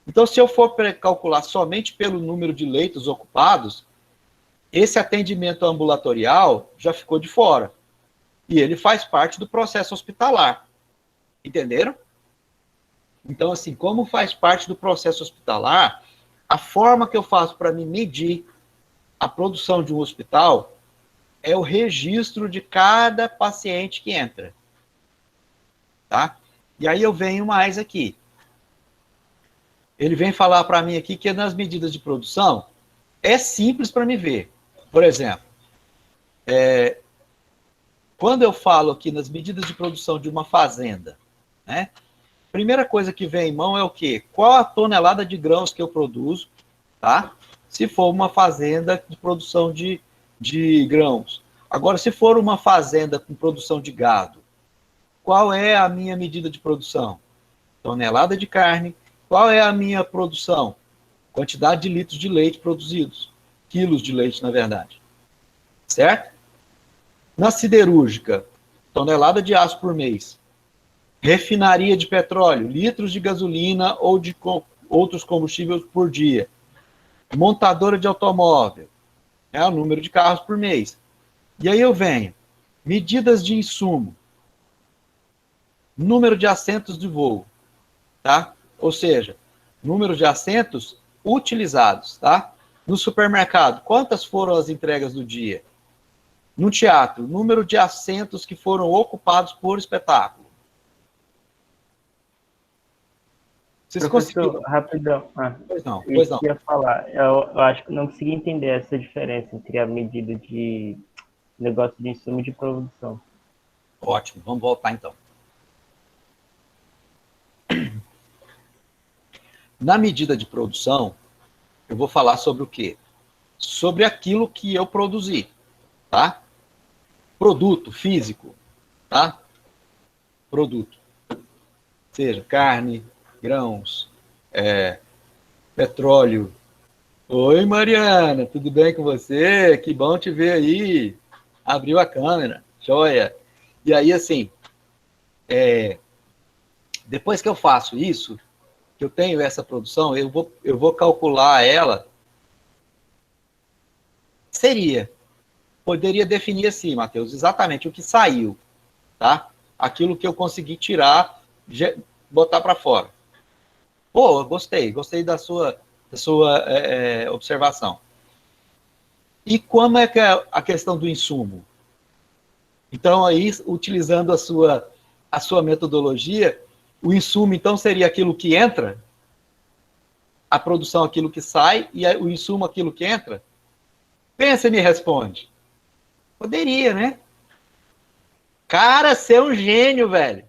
Então, se eu for calcular somente pelo número de leitos ocupados, esse atendimento ambulatorial já ficou de fora. E ele faz parte do processo hospitalar. Entenderam? Então, assim, como faz parte do processo hospitalar, a forma que eu faço para me medir a produção de um hospital é o registro de cada paciente que entra. Tá? E aí eu venho mais aqui. Ele vem falar para mim aqui que nas medidas de produção é simples para me ver. Por exemplo, quando eu falo aqui nas medidas de produção de uma fazenda, né? Primeira coisa que vem em mão é o quê? Qual a tonelada de grãos que eu produzo, tá? Se for uma fazenda de produção de grãos. Agora, se for uma fazenda com produção de gado, qual é a minha medida de produção? Tonelada de carne. Qual é a minha produção? Quantidade de litros de leite produzidos. Quilos de leite, na verdade. Certo? Na siderúrgica, tonelada de aço por mês. Refinaria de petróleo, litros de gasolina ou de outros combustíveis por dia. Montadora de automóvel, o número de carros por mês. E aí eu venho, medidas de insumo, número de assentos de voo, tá? Ou seja, número de assentos utilizados, tá? No supermercado, quantas foram as entregas do dia? No teatro, número de assentos que foram ocupados por espetáculo. Vocês conseguiram? Rapidão. Pois não. Eu ia falar, eu acho que não consegui entender essa diferença entre a medida de negócio de insumo e de produção. Ótimo, vamos voltar então. Na medida de produção, eu vou falar sobre o quê? Sobre aquilo que eu produzi, tá? Produto físico, tá? Produto. Seja carne, grãos, petróleo. Oi, Mariana, tudo bem com você? Que bom te ver aí. Abriu a câmera, joia. E aí, assim, depois que eu faço isso, que eu tenho essa produção, eu vou calcular ela. Poderia definir assim, Matheus, exatamente o que saiu, tá? Aquilo que eu consegui tirar, botar para fora. Pô, gostei da sua observação. E como é que é a questão do insumo? Então, aí, utilizando a sua metodologia, o insumo, então, seria aquilo que entra, a produção aquilo que sai, e o insumo aquilo que entra? Pensa e me responde. Poderia, né? Cara, você é um gênio, velho.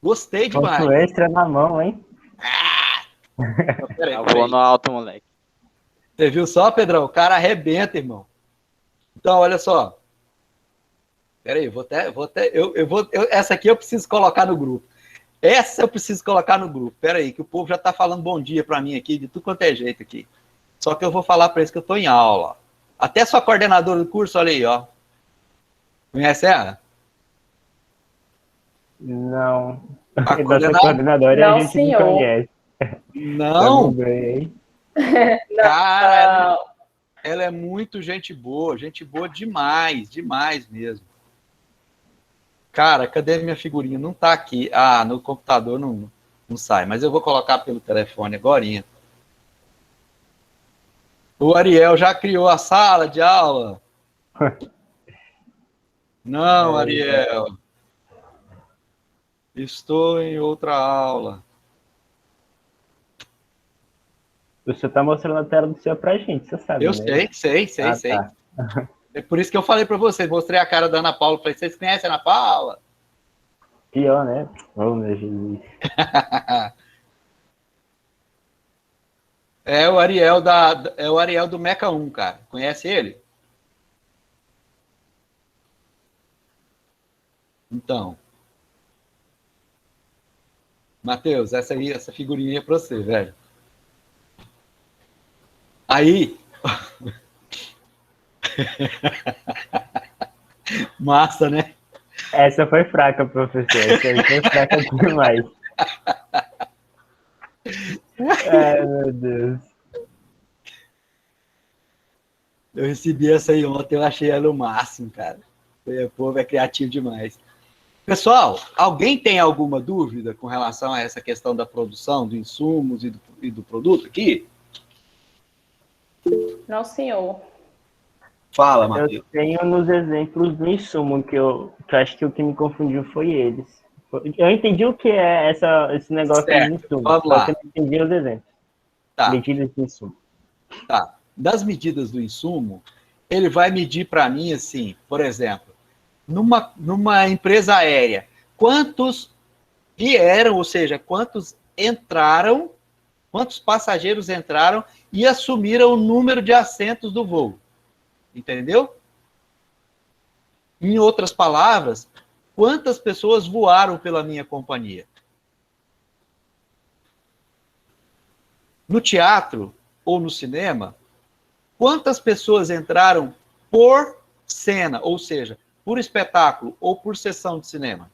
Gostei demais. Ponto extra na mão, hein? Peraí. Voou no alto, moleque. Você viu só, Pedrão? O cara arrebenta, irmão. Então, olha só. Peraí, essa aqui eu preciso colocar no grupo. Essa eu preciso colocar no grupo. Peraí, que o povo já tá falando bom dia pra mim aqui, de tudo quanto é jeito aqui. Só que eu vou falar pra eles que eu tô em aula. Até sua coordenadora do curso, olha aí, ó. Conhece ela? Não. A coordenadora não, a gente senhor. não conhece. Não? Bem, Cara, ela é muito gente boa demais, demais mesmo. Cara, cadê minha figurinha? Não tá aqui. Ah, no computador não sai, mas eu vou colocar pelo telefone agorinha. O Ariel já criou a sala de aula? Não, Ariel. Estou em outra aula. Você tá mostrando a tela do seu pra gente, você sabe, Eu né? sei. Tá. É por isso que eu falei para você, mostrei a cara da Ana Paula, falei, vocês conhecem a Ana Paula? Pior, né? Oh, meu Jesus. É o Ariel do Meca 1, cara. Conhece ele? Então. Matheus, essa figurinha é pra você, velho. Aí. Massa, né? Essa foi fraca, professor. Essa aí foi fraca demais. Ai, meu Deus. Eu recebi essa aí ontem, eu achei ela o máximo, cara. O povo é criativo demais. Pessoal, alguém tem alguma dúvida com relação a essa questão da produção, dos insumos e do produto aqui? Não, senhor. Fala, Matheus. Eu tenho nos exemplos do insumo, que eu acho que o que me confundiu foi eles. Eu entendi o que é esse negócio de insumo, vamos lá. só que eu não entendi os exemplos. Tá. Medidas de insumo. Tá. Das medidas do insumo, ele vai medir para mim assim, por exemplo, numa empresa aérea, quantos vieram, ou seja, quantos passageiros entraram e assumiram o número de assentos do voo. Entendeu? Em outras palavras, quantas pessoas voaram pela minha companhia? No teatro ou no cinema, quantas pessoas entraram por cena, ou seja, por espetáculo ou por sessão de cinema?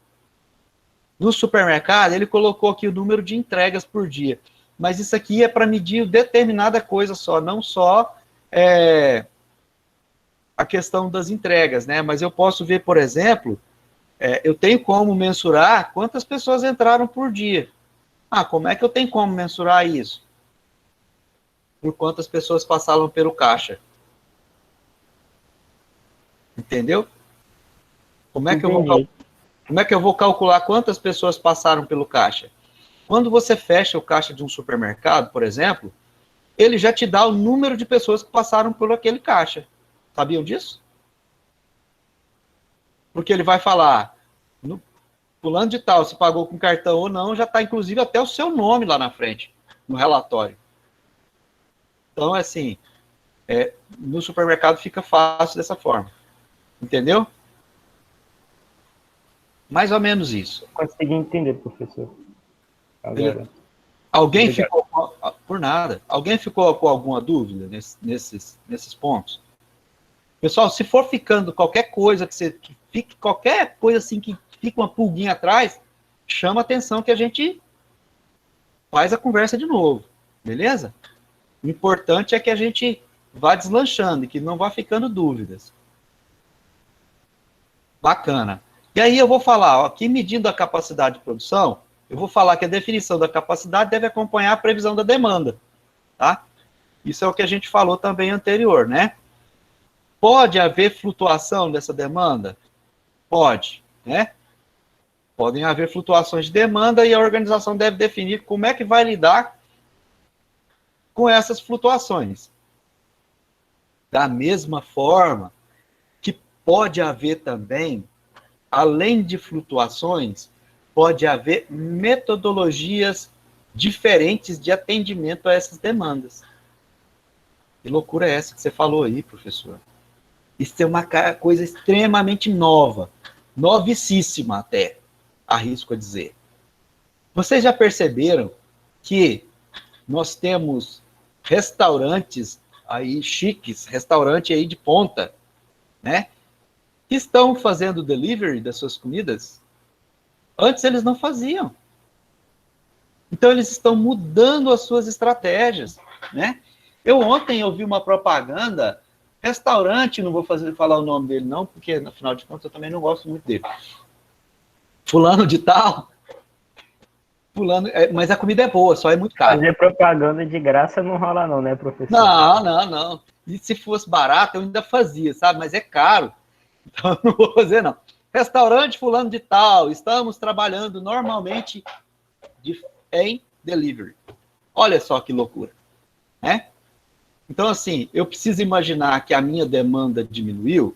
No supermercado, ele colocou aqui o número de entregas por dia. Mas isso aqui é para medir determinada coisa só, não só a questão das entregas, né? Mas eu posso ver, por exemplo, eu tenho como mensurar quantas pessoas entraram por dia. Ah, como é que eu tenho como mensurar isso? Por quantas pessoas passaram pelo caixa. Entendeu? Como é que eu vou calcular quantas pessoas passaram pelo caixa? Quando você fecha o caixa de um supermercado, por exemplo, ele já te dá o número de pessoas que passaram por aquele caixa. Sabiam disso? Porque ele vai falar, fulano de tal, se pagou com cartão ou não, já está inclusive até o seu nome lá na frente, no relatório. Então, assim, no supermercado fica fácil dessa forma. Entendeu? Mais ou menos isso. Consegui entender, professor. Agora. Alguém ficou por nada? Alguém ficou com alguma dúvida nesses pontos? Pessoal, se for ficando qualquer coisa qualquer coisa assim que fica uma pulguinha atrás, chama atenção que a gente faz a conversa de novo, beleza? O importante é que a gente vá deslanchando e que não vá ficando dúvidas. Bacana. E aí eu vou falar, aqui medindo a capacidade de produção, eu vou falar que a definição da capacidade deve acompanhar a previsão da demanda, tá? Isso é o que a gente falou também anterior, né? Pode haver flutuação dessa demanda? Pode, né? Podem haver flutuações de demanda e a organização deve definir como é que vai lidar com essas flutuações. Da mesma forma que pode haver também, além de flutuações, pode haver metodologias diferentes de atendimento a essas demandas. Que loucura é essa que você falou aí, professor? Isso é uma coisa extremamente nova, novicíssima até, arrisco a dizer. Vocês já perceberam que nós temos restaurantes aí chiques, restaurante aí de ponta, né? Que estão fazendo delivery das suas comidas? Antes eles não faziam. Então eles estão mudando as suas estratégias, né? Eu ontem ouvi uma propaganda, restaurante, não vou falar o nome dele não, porque afinal de contas eu também não gosto muito dele. Fulano de tal, mas a comida é boa, só é muito caro. Fazer propaganda de graça não rola não, né, professor? Não. E se fosse barato eu ainda fazia, sabe? Mas é caro. Então eu não vou fazer não. Restaurante fulano de tal, estamos trabalhando normalmente em delivery. Olha só que loucura, né? Então, assim, eu preciso imaginar que a minha demanda diminuiu.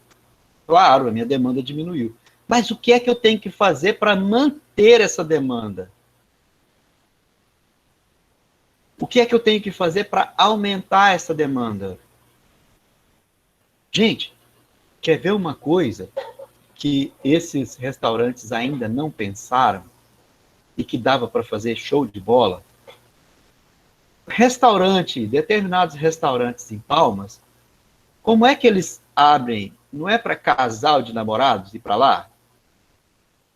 Claro, a minha demanda diminuiu. Mas o que é que eu tenho que fazer para manter essa demanda? O que é que eu tenho que fazer para aumentar essa demanda? Gente, quer ver uma coisa que esses restaurantes ainda não pensaram e que dava para fazer show de bola? Determinados restaurantes em Palmas, como é que eles abrem? Não é para casal de namorados ir para lá?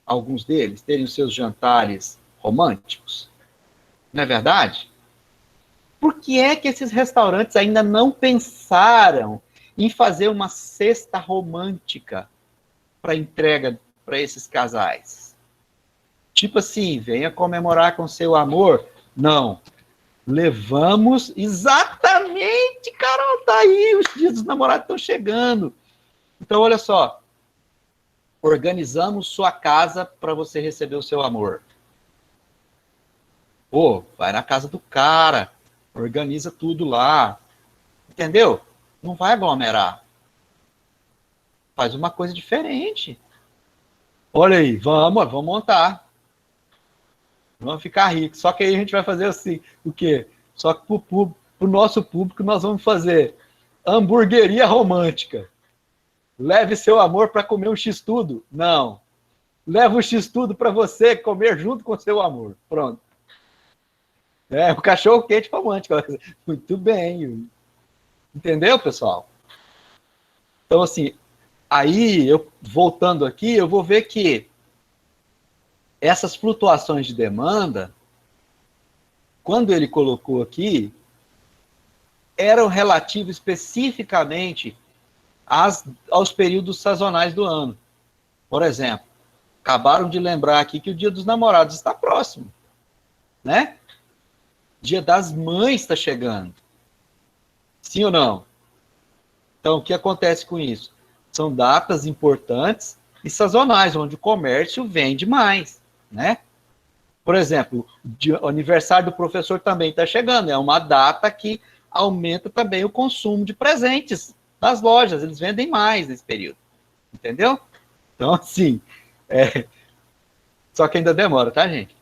Alguns deles terem os seus jantares românticos? Não é verdade? Por que é que esses restaurantes ainda não pensaram em fazer uma cesta romântica para entrega para esses casais? Tipo assim, venha comemorar com seu amor. Não. Levamos, exatamente, Carol, tá aí, os dias dos namorados estão chegando. Então, olha só, organizamos sua casa para você receber o seu amor. Pô, vai na casa do cara, organiza tudo lá, entendeu? Não vai aglomerar. Faz uma coisa diferente. Olha aí, vamos montar. Vamos ficar ricos. Só que aí a gente vai fazer assim, o quê? Só que para o nosso público nós vamos fazer hamburgueria romântica. Leve seu amor para comer um x-tudo? Não. Leva o x-tudo para você comer junto com seu amor. Pronto. O cachorro quente romântico. Muito bem. Entendeu, pessoal? Então, assim, aí, voltando aqui, eu vou ver que essas flutuações de demanda, quando ele colocou aqui, eram relativas especificamente aos períodos sazonais do ano. Por exemplo, acabaram de lembrar aqui que o Dia dos Namorados está próximo. né? Dia das Mães está chegando. Sim ou não? Então, o que acontece com isso? São datas importantes e sazonais, onde o comércio vende mais, né? Por exemplo, o aniversário do professor também está chegando. É uma data que aumenta também o consumo de presentes das lojas. Eles vendem mais nesse período. Entendeu? Então, assim, só que ainda demora, tá, gente?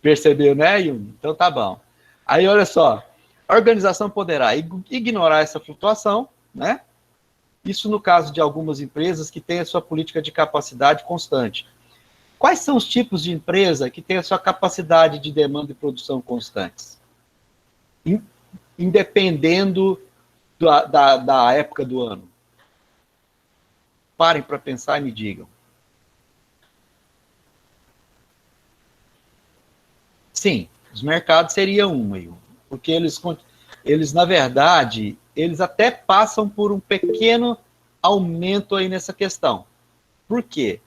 Percebeu, né, Yumi? Então tá bom. Aí, olha só. A organização poderá ignorar essa flutuação, né? Isso no caso de algumas empresas que têm a sua política de capacidade constante. Quais são os tipos de empresa que têm a sua capacidade de demanda e produção constantes? Independendo da época do ano. Parem para pensar e me digam. Sim, os mercados seriam porque eles, na verdade, eles até passam por um pequeno aumento aí nessa questão. Por quê?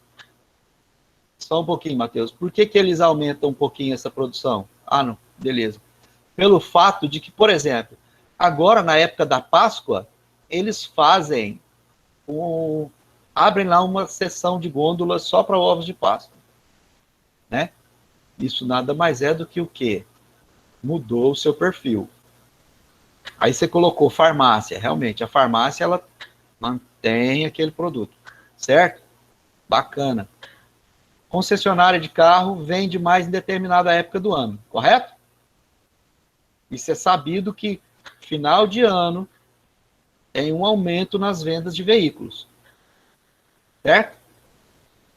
Só um pouquinho, Matheus. Por que eles aumentam um pouquinho essa produção? Ah, não, beleza. Pelo fato de que, por exemplo, agora na época da Páscoa, eles fazem abrem lá uma seção de gôndolas só para ovos de Páscoa, né? Isso nada mais é do que o quê? Mudou o seu perfil. Aí você colocou farmácia. Realmente, a farmácia, ela mantém aquele produto. Certo? Bacana. Concessionária de carro vende mais em determinada época do ano. Correto? Isso é sabido que final de ano tem um aumento nas vendas de veículos. Certo?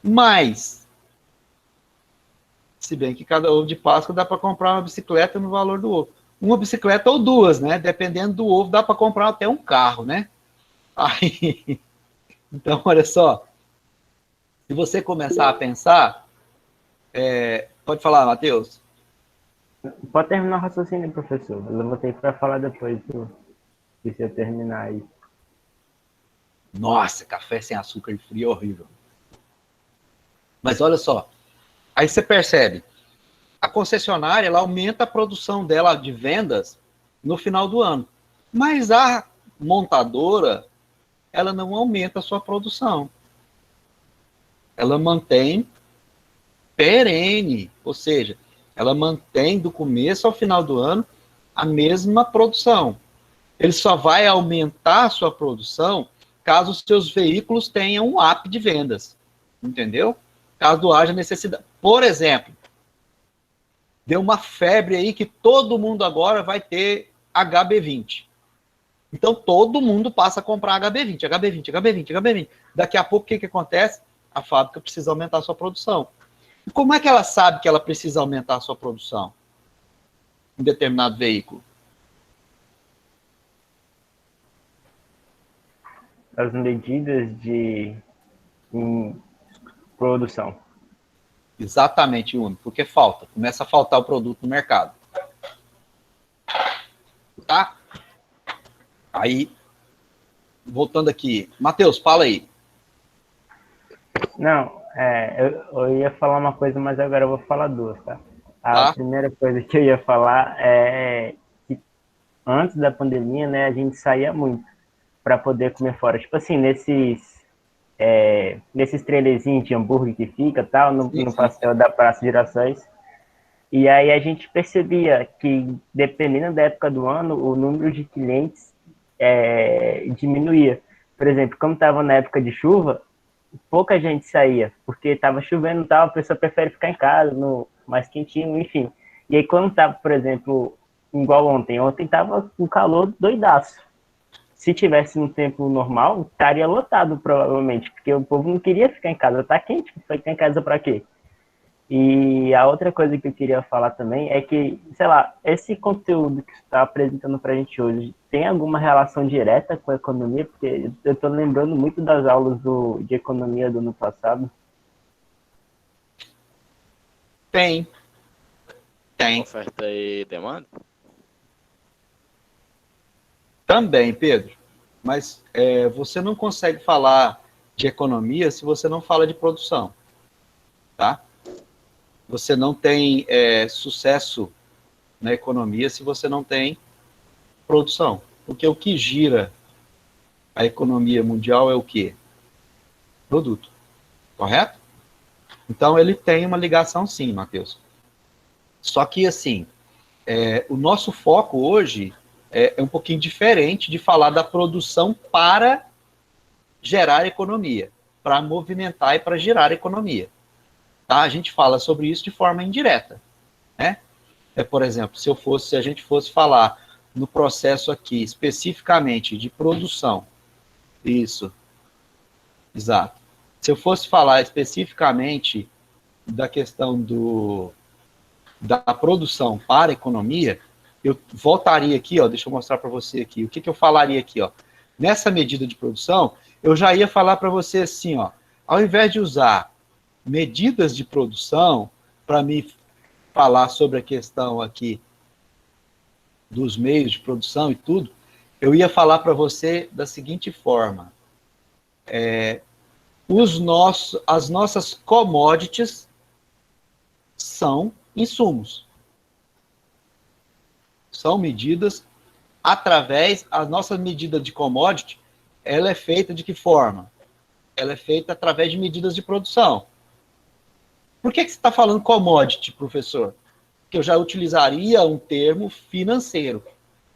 Mas, se bem que cada ovo de Páscoa dá para comprar uma bicicleta no valor do ovo. Uma bicicleta ou duas, né? Dependendo do ovo, dá para comprar até um carro, né? Aí, então, olha só. Se você começar a pensar... pode falar, Matheus? Pode terminar o raciocínio, professor. Eu voltei para falar depois, se eu terminar aí. Nossa, café sem açúcar e frio é horrível. Mas olha só. Aí você percebe, a concessionária, ela aumenta a produção dela de vendas no final do ano. Mas a montadora, ela não aumenta a sua produção. Ela mantém perene, ou seja, ela mantém do começo ao final do ano a mesma produção. Ele só vai aumentar a sua produção caso os seus veículos tenham um up de vendas. Entendeu? Caso haja necessidade. Por exemplo, deu uma febre aí que todo mundo agora vai ter HB20. Então, todo mundo passa a comprar HB20, HB20, HB20, HB20. Daqui a pouco, o que acontece? A fábrica precisa aumentar a sua produção. E como é que ela sabe que ela precisa aumentar a sua produção em determinado veículo? As medidas de produção. Exatamente, Uno, porque começa a faltar o produto no mercado. Tá? Aí, voltando aqui, Matheus, fala aí. Não, eu ia falar uma coisa, mas agora eu vou falar duas, tá? A primeira coisa que eu ia falar é que antes da pandemia, né, a gente saía muito para poder comer fora. Tipo assim, nesses trailerzinhos de hambúrguer que fica, tal, no pastel da Praça de Girassóis. E aí a gente percebia que, dependendo da época do ano, o número de clientes diminuía. Por exemplo, como estava na época de chuva, pouca gente saía, porque estava chovendo e tal, a pessoa prefere ficar em casa, no mais quentinho, enfim. E aí quando estava, por exemplo, igual ontem estava com calor doidaço. Se tivesse no tempo normal, estaria lotado, provavelmente, porque o povo não queria ficar em casa. Tá quente, foi ficar em casa para quê? E a outra coisa que eu queria falar também é que, sei lá, esse conteúdo que você está apresentando para a gente hoje tem alguma relação direta com a economia? Porque eu estou lembrando muito das aulas de economia do ano passado. Tem. Oferta e demanda? Também, Pedro. Mas você não consegue falar de economia se você não fala de produção. Tá? você não tem sucesso na economia se você não tem produção. Porque o que gira a economia mundial é o quê? Produto. Correto? Então, ele tem uma ligação sim, Matheus. Só que, assim, o nosso foco hoje é um pouquinho diferente de falar da produção para gerar economia, para movimentar e para girar economia. Tá? A gente fala sobre isso de forma indireta, né? Por exemplo, se a gente fosse falar no processo aqui, especificamente de produção, isso, exato. Se eu fosse falar especificamente da questão da produção para a economia, eu voltaria aqui, ó, deixa eu mostrar para você aqui, o que eu falaria aqui, ó. Nessa medida de produção, eu já ia falar para você assim, ó, ao invés de usar medidas de produção para me falar sobre a questão aqui dos meios de produção e tudo, eu ia falar para você da seguinte forma, as nossas commodities são insumos. São medidas através, a nossa medida de commodity, ela é feita de que forma? Ela é feita através de medidas de produção. Por que você está falando commodity, professor? Porque eu já utilizaria um termo financeiro.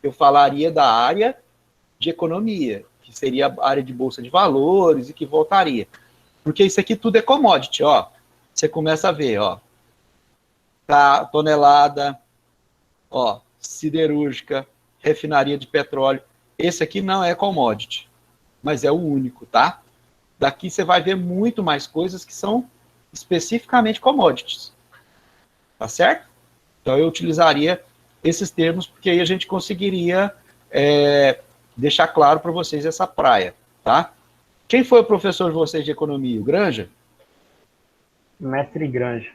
Eu falaria da área de economia, que seria a área de bolsa de valores e que voltaria. Porque isso aqui tudo é commodity, ó. Você começa a ver, ó. Tonelada, ó, siderúrgica, refinaria de petróleo. Esse aqui não é commodity, mas é o único, tá? Daqui você vai ver muito mais coisas que são especificamente commodities. Tá certo? Então eu utilizaria esses termos, porque aí a gente conseguiria deixar claro para vocês essa praia, tá? Quem foi o professor de vocês de economia? O Granja? Mestre Granja.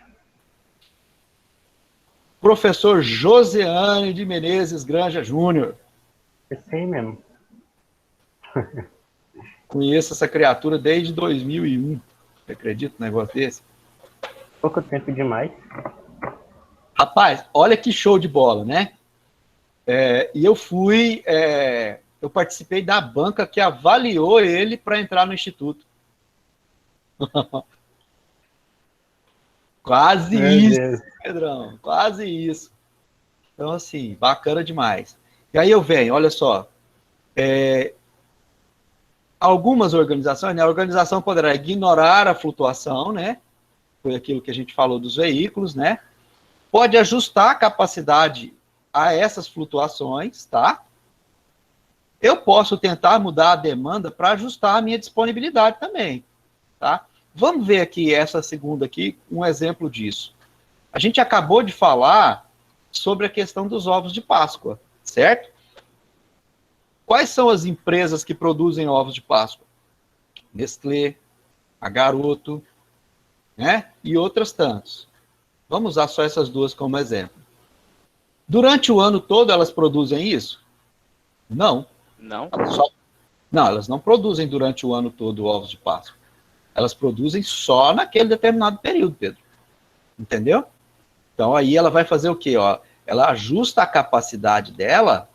Professor Joseane de Menezes Granja Júnior. Esse aí mesmo. Conheço essa criatura desde 2001. Você acredita num negócio desse? Pouco tempo demais. Rapaz, olha que show de bola, né? E eu fui... eu participei da banca que avaliou ele para entrar no Instituto. Quase isso, Pedrão. Quase isso. Então, assim, bacana demais. E aí eu venho, olha só. Algumas organizações, né, a organização poderá ignorar a flutuação, né? Foi aquilo que a gente falou dos veículos, né? Pode ajustar a capacidade a essas flutuações, tá? Eu posso tentar mudar a demanda para ajustar a minha disponibilidade também, tá? Vamos ver aqui, essa segunda aqui, um exemplo disso. A gente acabou de falar sobre a questão dos ovos de Páscoa, certo? Quais são as empresas que produzem ovos de Páscoa? Nestlé, a Garoto, né? E outras tantas. Vamos usar só essas duas como exemplo. Durante o ano todo elas produzem isso? Não. Não? Não, elas não produzem durante o ano todo ovos de Páscoa. Elas produzem só naquele determinado período, Pedro. Entendeu? Então aí ela vai fazer o quê? Ó? Ela ajusta a capacidade dela,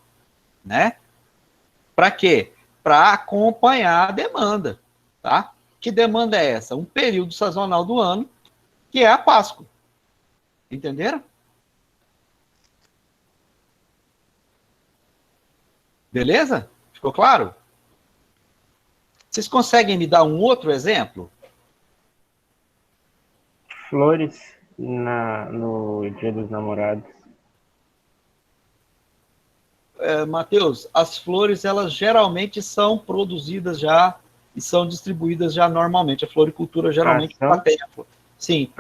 né? Para quê? Para acompanhar a demanda, tá? Que demanda é essa? Um período sazonal do ano, que é a Páscoa. Entenderam? Beleza? Ficou claro? Vocês conseguem me dar um outro exemplo? Flores no Dia dos Namorados. Matheus, as flores, elas geralmente são produzidas já e são distribuídas já normalmente. A floricultura geralmente tem a flor. Sim.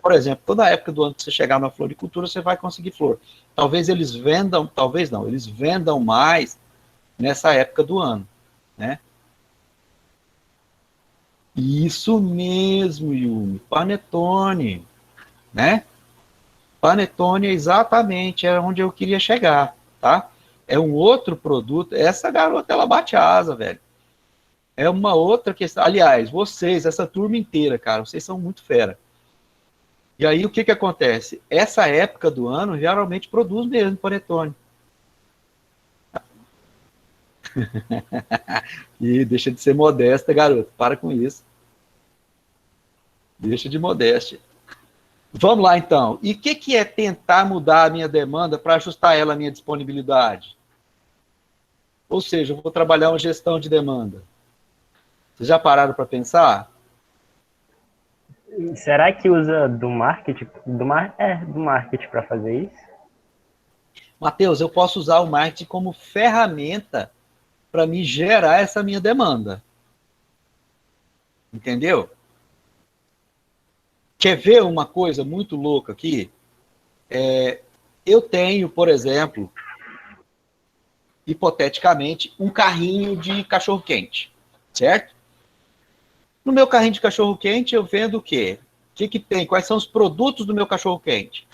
Por exemplo, toda época do ano que você chegar na floricultura, você vai conseguir flor. Talvez eles vendam, talvez não, eles vendam mais nessa época do ano, né? Isso mesmo, Yumi. Panetone, né? Panetone é exatamente onde eu queria chegar, tá? É um outro produto. Essa garota, ela bate asa, velho. É uma outra questão. Aliás, vocês, essa turma inteira, cara, vocês são muito fera. E aí, o que que acontece? Essa época do ano, geralmente, produz mesmo panetone. E deixa de ser modesta, garoto. Para com isso. Deixa de modéstia. Vamos lá, então. E o que é tentar mudar a minha demanda para ajustar ela à minha disponibilidade? Ou seja, eu vou trabalhar uma gestão de demanda. Vocês já pararam para pensar? Será que usa do marketing? Do marketing para fazer isso? Matheus, eu posso usar o marketing como ferramenta para me gerar essa minha demanda. Entendeu? Quer ver uma coisa muito louca aqui? Eu tenho, por exemplo, hipoteticamente, um carrinho de cachorro-quente, certo? No meu carrinho de cachorro-quente, eu vendo o quê? O que tem? Quais são os produtos do meu cachorro-quente?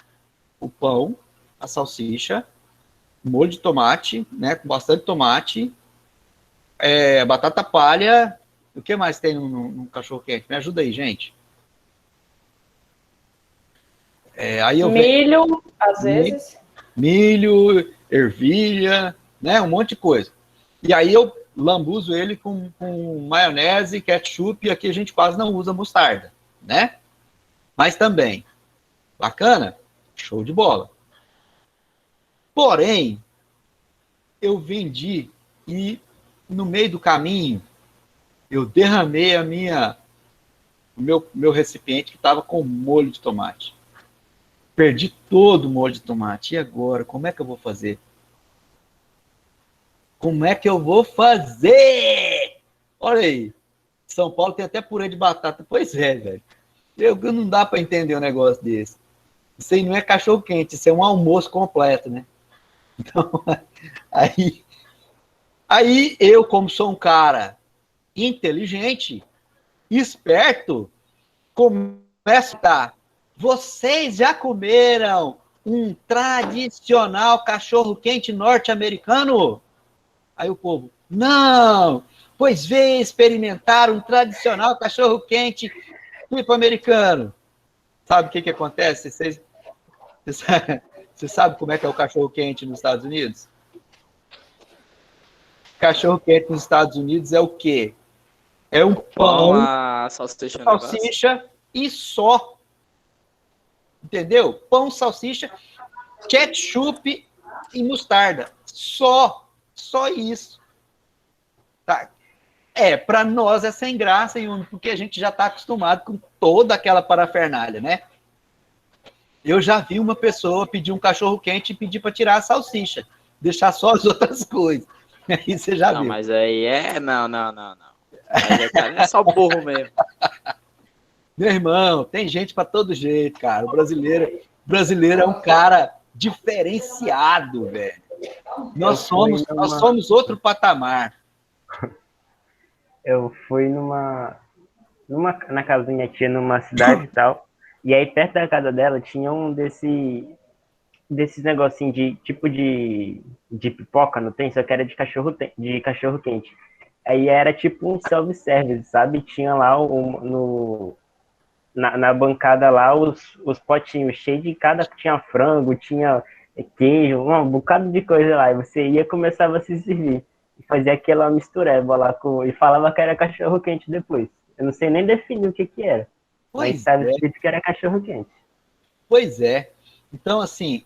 O pão, a salsicha, molho de tomate, né, com bastante tomate, batata palha. O que mais tem no cachorro-quente? Me ajuda aí, gente. Aí eu milho, às vezes. Milho, ervilha, né, um monte de coisa. E aí eu lambuzo ele com maionese, ketchup, e aqui a gente quase não usa mostarda, né? Mas também, bacana? Show de bola. Porém, eu vendi e no meio do caminho eu derramei o meu recipiente que estava com molho de tomate. Perdi todo o molho de tomate. E agora? Como é que eu vou fazer? Como é que eu vou fazer? Olha aí. São Paulo tem até purê de batata. Pois é, velho. Não dá para entender um negócio desse. Isso aí não é cachorro-quente, isso é um almoço completo, né? Então, aí eu, como sou um cara inteligente, esperto, começo a... Vocês já comeram um tradicional cachorro-quente norte-americano? Aí o povo, não! Pois vem experimentar um tradicional cachorro-quente tipo americano. Sabe o que acontece? Você sabe como é que é o cachorro-quente nos Estados Unidos? Cachorro-quente nos Estados Unidos é o quê? É um pão, salsicha e só. Entendeu? Pão, salsicha, ketchup e mostarda. Só isso. Tá? Para nós é sem graça, porque a gente já está acostumado com toda aquela parafernália, né? Eu já vi uma pessoa pedir um cachorro-quente e pedir para tirar a salsicha, deixar só as outras coisas. Aí você já viu. Não, mas aí Não. Mas é só burro mesmo. Meu irmão, tem gente para todo jeito, cara. O brasileiro é um cara diferenciado, velho. Nós somos outro patamar. Eu fui na casa da minha tia, numa cidade e tal, e aí perto da casa dela tinha um desses negocinhos de pipoca, não tem? Só que era de cachorro quente. Aí era tipo um self-service, sabe? Tinha lá na bancada lá os potinhos cheios de tinha frango, tinha queijo, um bocado de coisa lá. E você ia e começava a se servir. E fazia aquela mistureba lá e falava que era cachorro quente depois. Eu não sei nem definir o que era. Mas estava escrito que era cachorro quente. Pois é. Então, assim,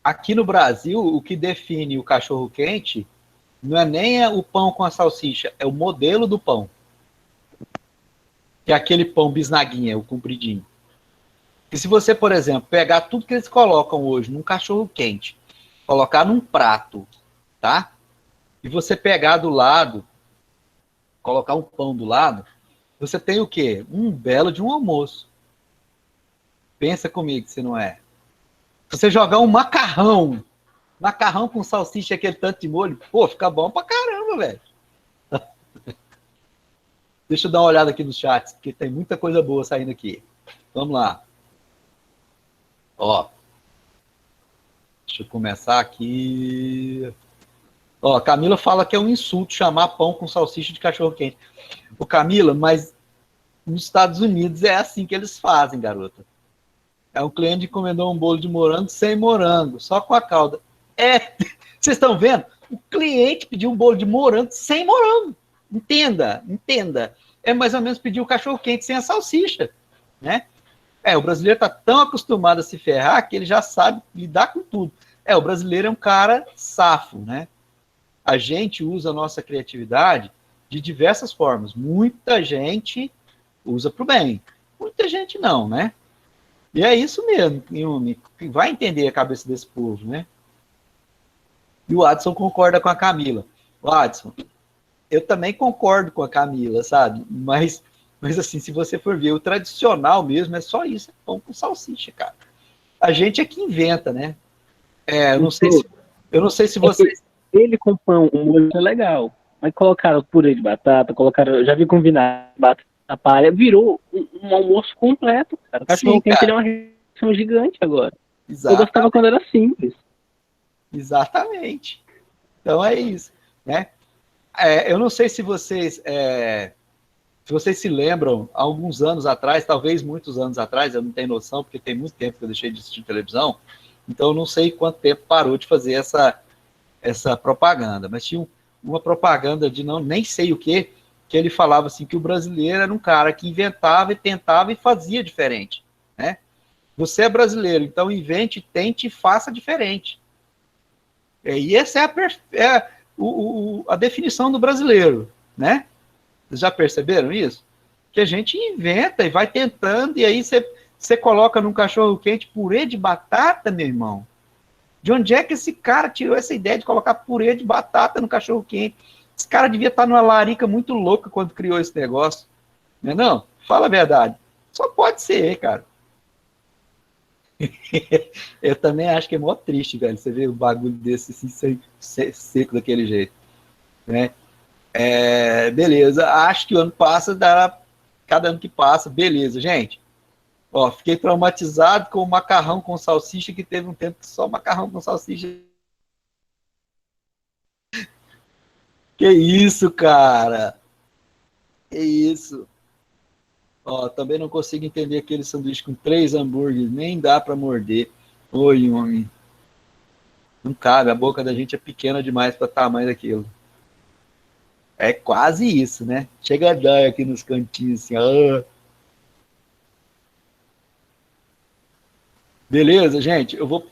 aqui no Brasil, o que define o cachorro quente não é nem o pão com a salsicha, é o modelo do pão. Que é aquele pão bisnaguinha, o compridinho. E se você, por exemplo, pegar tudo que eles colocam hoje num cachorro quente, colocar num prato, tá? E você pegar do lado, colocar um pão do lado, você tem o quê? Um belo de um almoço. Pensa comigo se não é. Se você jogar um macarrão com salsicha e aquele tanto de molho, pô, fica bom pra caramba, velho. Deixa eu dar uma olhada aqui nos chats, porque tem muita coisa boa saindo aqui. Vamos lá. Ó. Deixa eu começar aqui. Ó, Camila fala que é um insulto chamar pão com salsicha de cachorro-quente. Ô, Camila, mas nos Estados Unidos é assim que eles fazem, garota. um cliente encomendou um bolo de morango sem morango, só com a calda. Vocês estão vendo? O cliente pediu um bolo de morango sem morango. Entenda. É mais ou menos pedir o cachorro-quente sem a salsicha, né? O brasileiro está tão acostumado a se ferrar que ele já sabe lidar com tudo. O brasileiro é um cara safo, né? A gente usa a nossa criatividade de diversas formas. Muita gente usa para o bem, muita gente não, né? E é isso mesmo, Yumi, vai entender a cabeça desse povo, né? E o Adson concorda com a Camila. O Adson, eu também concordo com a Camila, sabe? Mas assim, se você for ver, o tradicional mesmo é só isso, é pão com salsicha, cara. A gente é que inventa, né? Eu não sei se vocês... Ele com pão, o molho é legal, mas colocaram purê de batata, eu já vi com vinagre, batata palha, virou um almoço completo, cara. O cachorro quente é uma refeição gigante agora. Exatamente. Eu gostava quando era simples. Exatamente. Então é isso, né? Eu não sei se vocês se lembram, há alguns anos atrás, talvez muitos anos atrás, eu não tenho noção, porque tem muito tempo que eu deixei de assistir televisão, então eu não sei quanto tempo parou de fazer essa propaganda, mas tinha uma propaganda de nem sei o que ele falava assim, que o brasileiro era um cara que inventava e tentava e fazia diferente, né? Você é brasileiro, então invente, tente e faça diferente. E essa é a definição do brasileiro, né? Vocês já perceberam isso? Que a gente inventa e vai tentando, e aí você coloca num cachorro-quente purê de batata, meu irmão. De onde é que esse cara tirou essa ideia de colocar purê de batata no cachorro-quente? Esse cara devia estar numa larica muito louca quando criou esse negócio. Não é não? Fala a verdade. Só pode ser, cara. Eu também acho que é mó triste, velho. Você vê um bagulho desse assim, seco daquele jeito, né? Beleza. Acho que o ano passa dará... Cada ano que passa, beleza, gente. Ó, fiquei traumatizado com o macarrão com salsicha, que teve um tempo que só macarrão com salsicha. Que isso, cara? Que isso? Ó, também não consigo entender aquele sanduíche com 3 hambúrgueres, nem dá para morder. Oi, homem. Não cabe, a boca da gente é pequena demais para tamanho daquilo. É quase isso, né? Chega a dar aqui nos cantinhos assim, Beleza, gente? Eu vou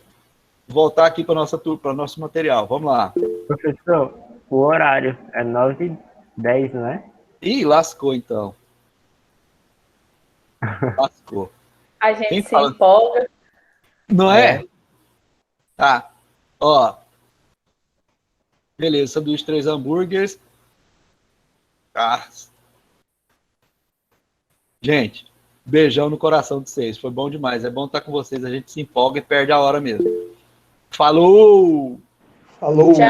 voltar aqui para o nosso material. Vamos lá. Professor, o horário é 9h10, não é? Ih, lascou então. Lascou. A gente Quem se fala? empolga. Não é? Tá. Ó. Beleza, sanduíche 3 hambúrgueres. Gente, beijão no coração de vocês. Foi bom demais. É bom estar com vocês. A gente se empolga e perde a hora mesmo. Falou! Falou! Tchau.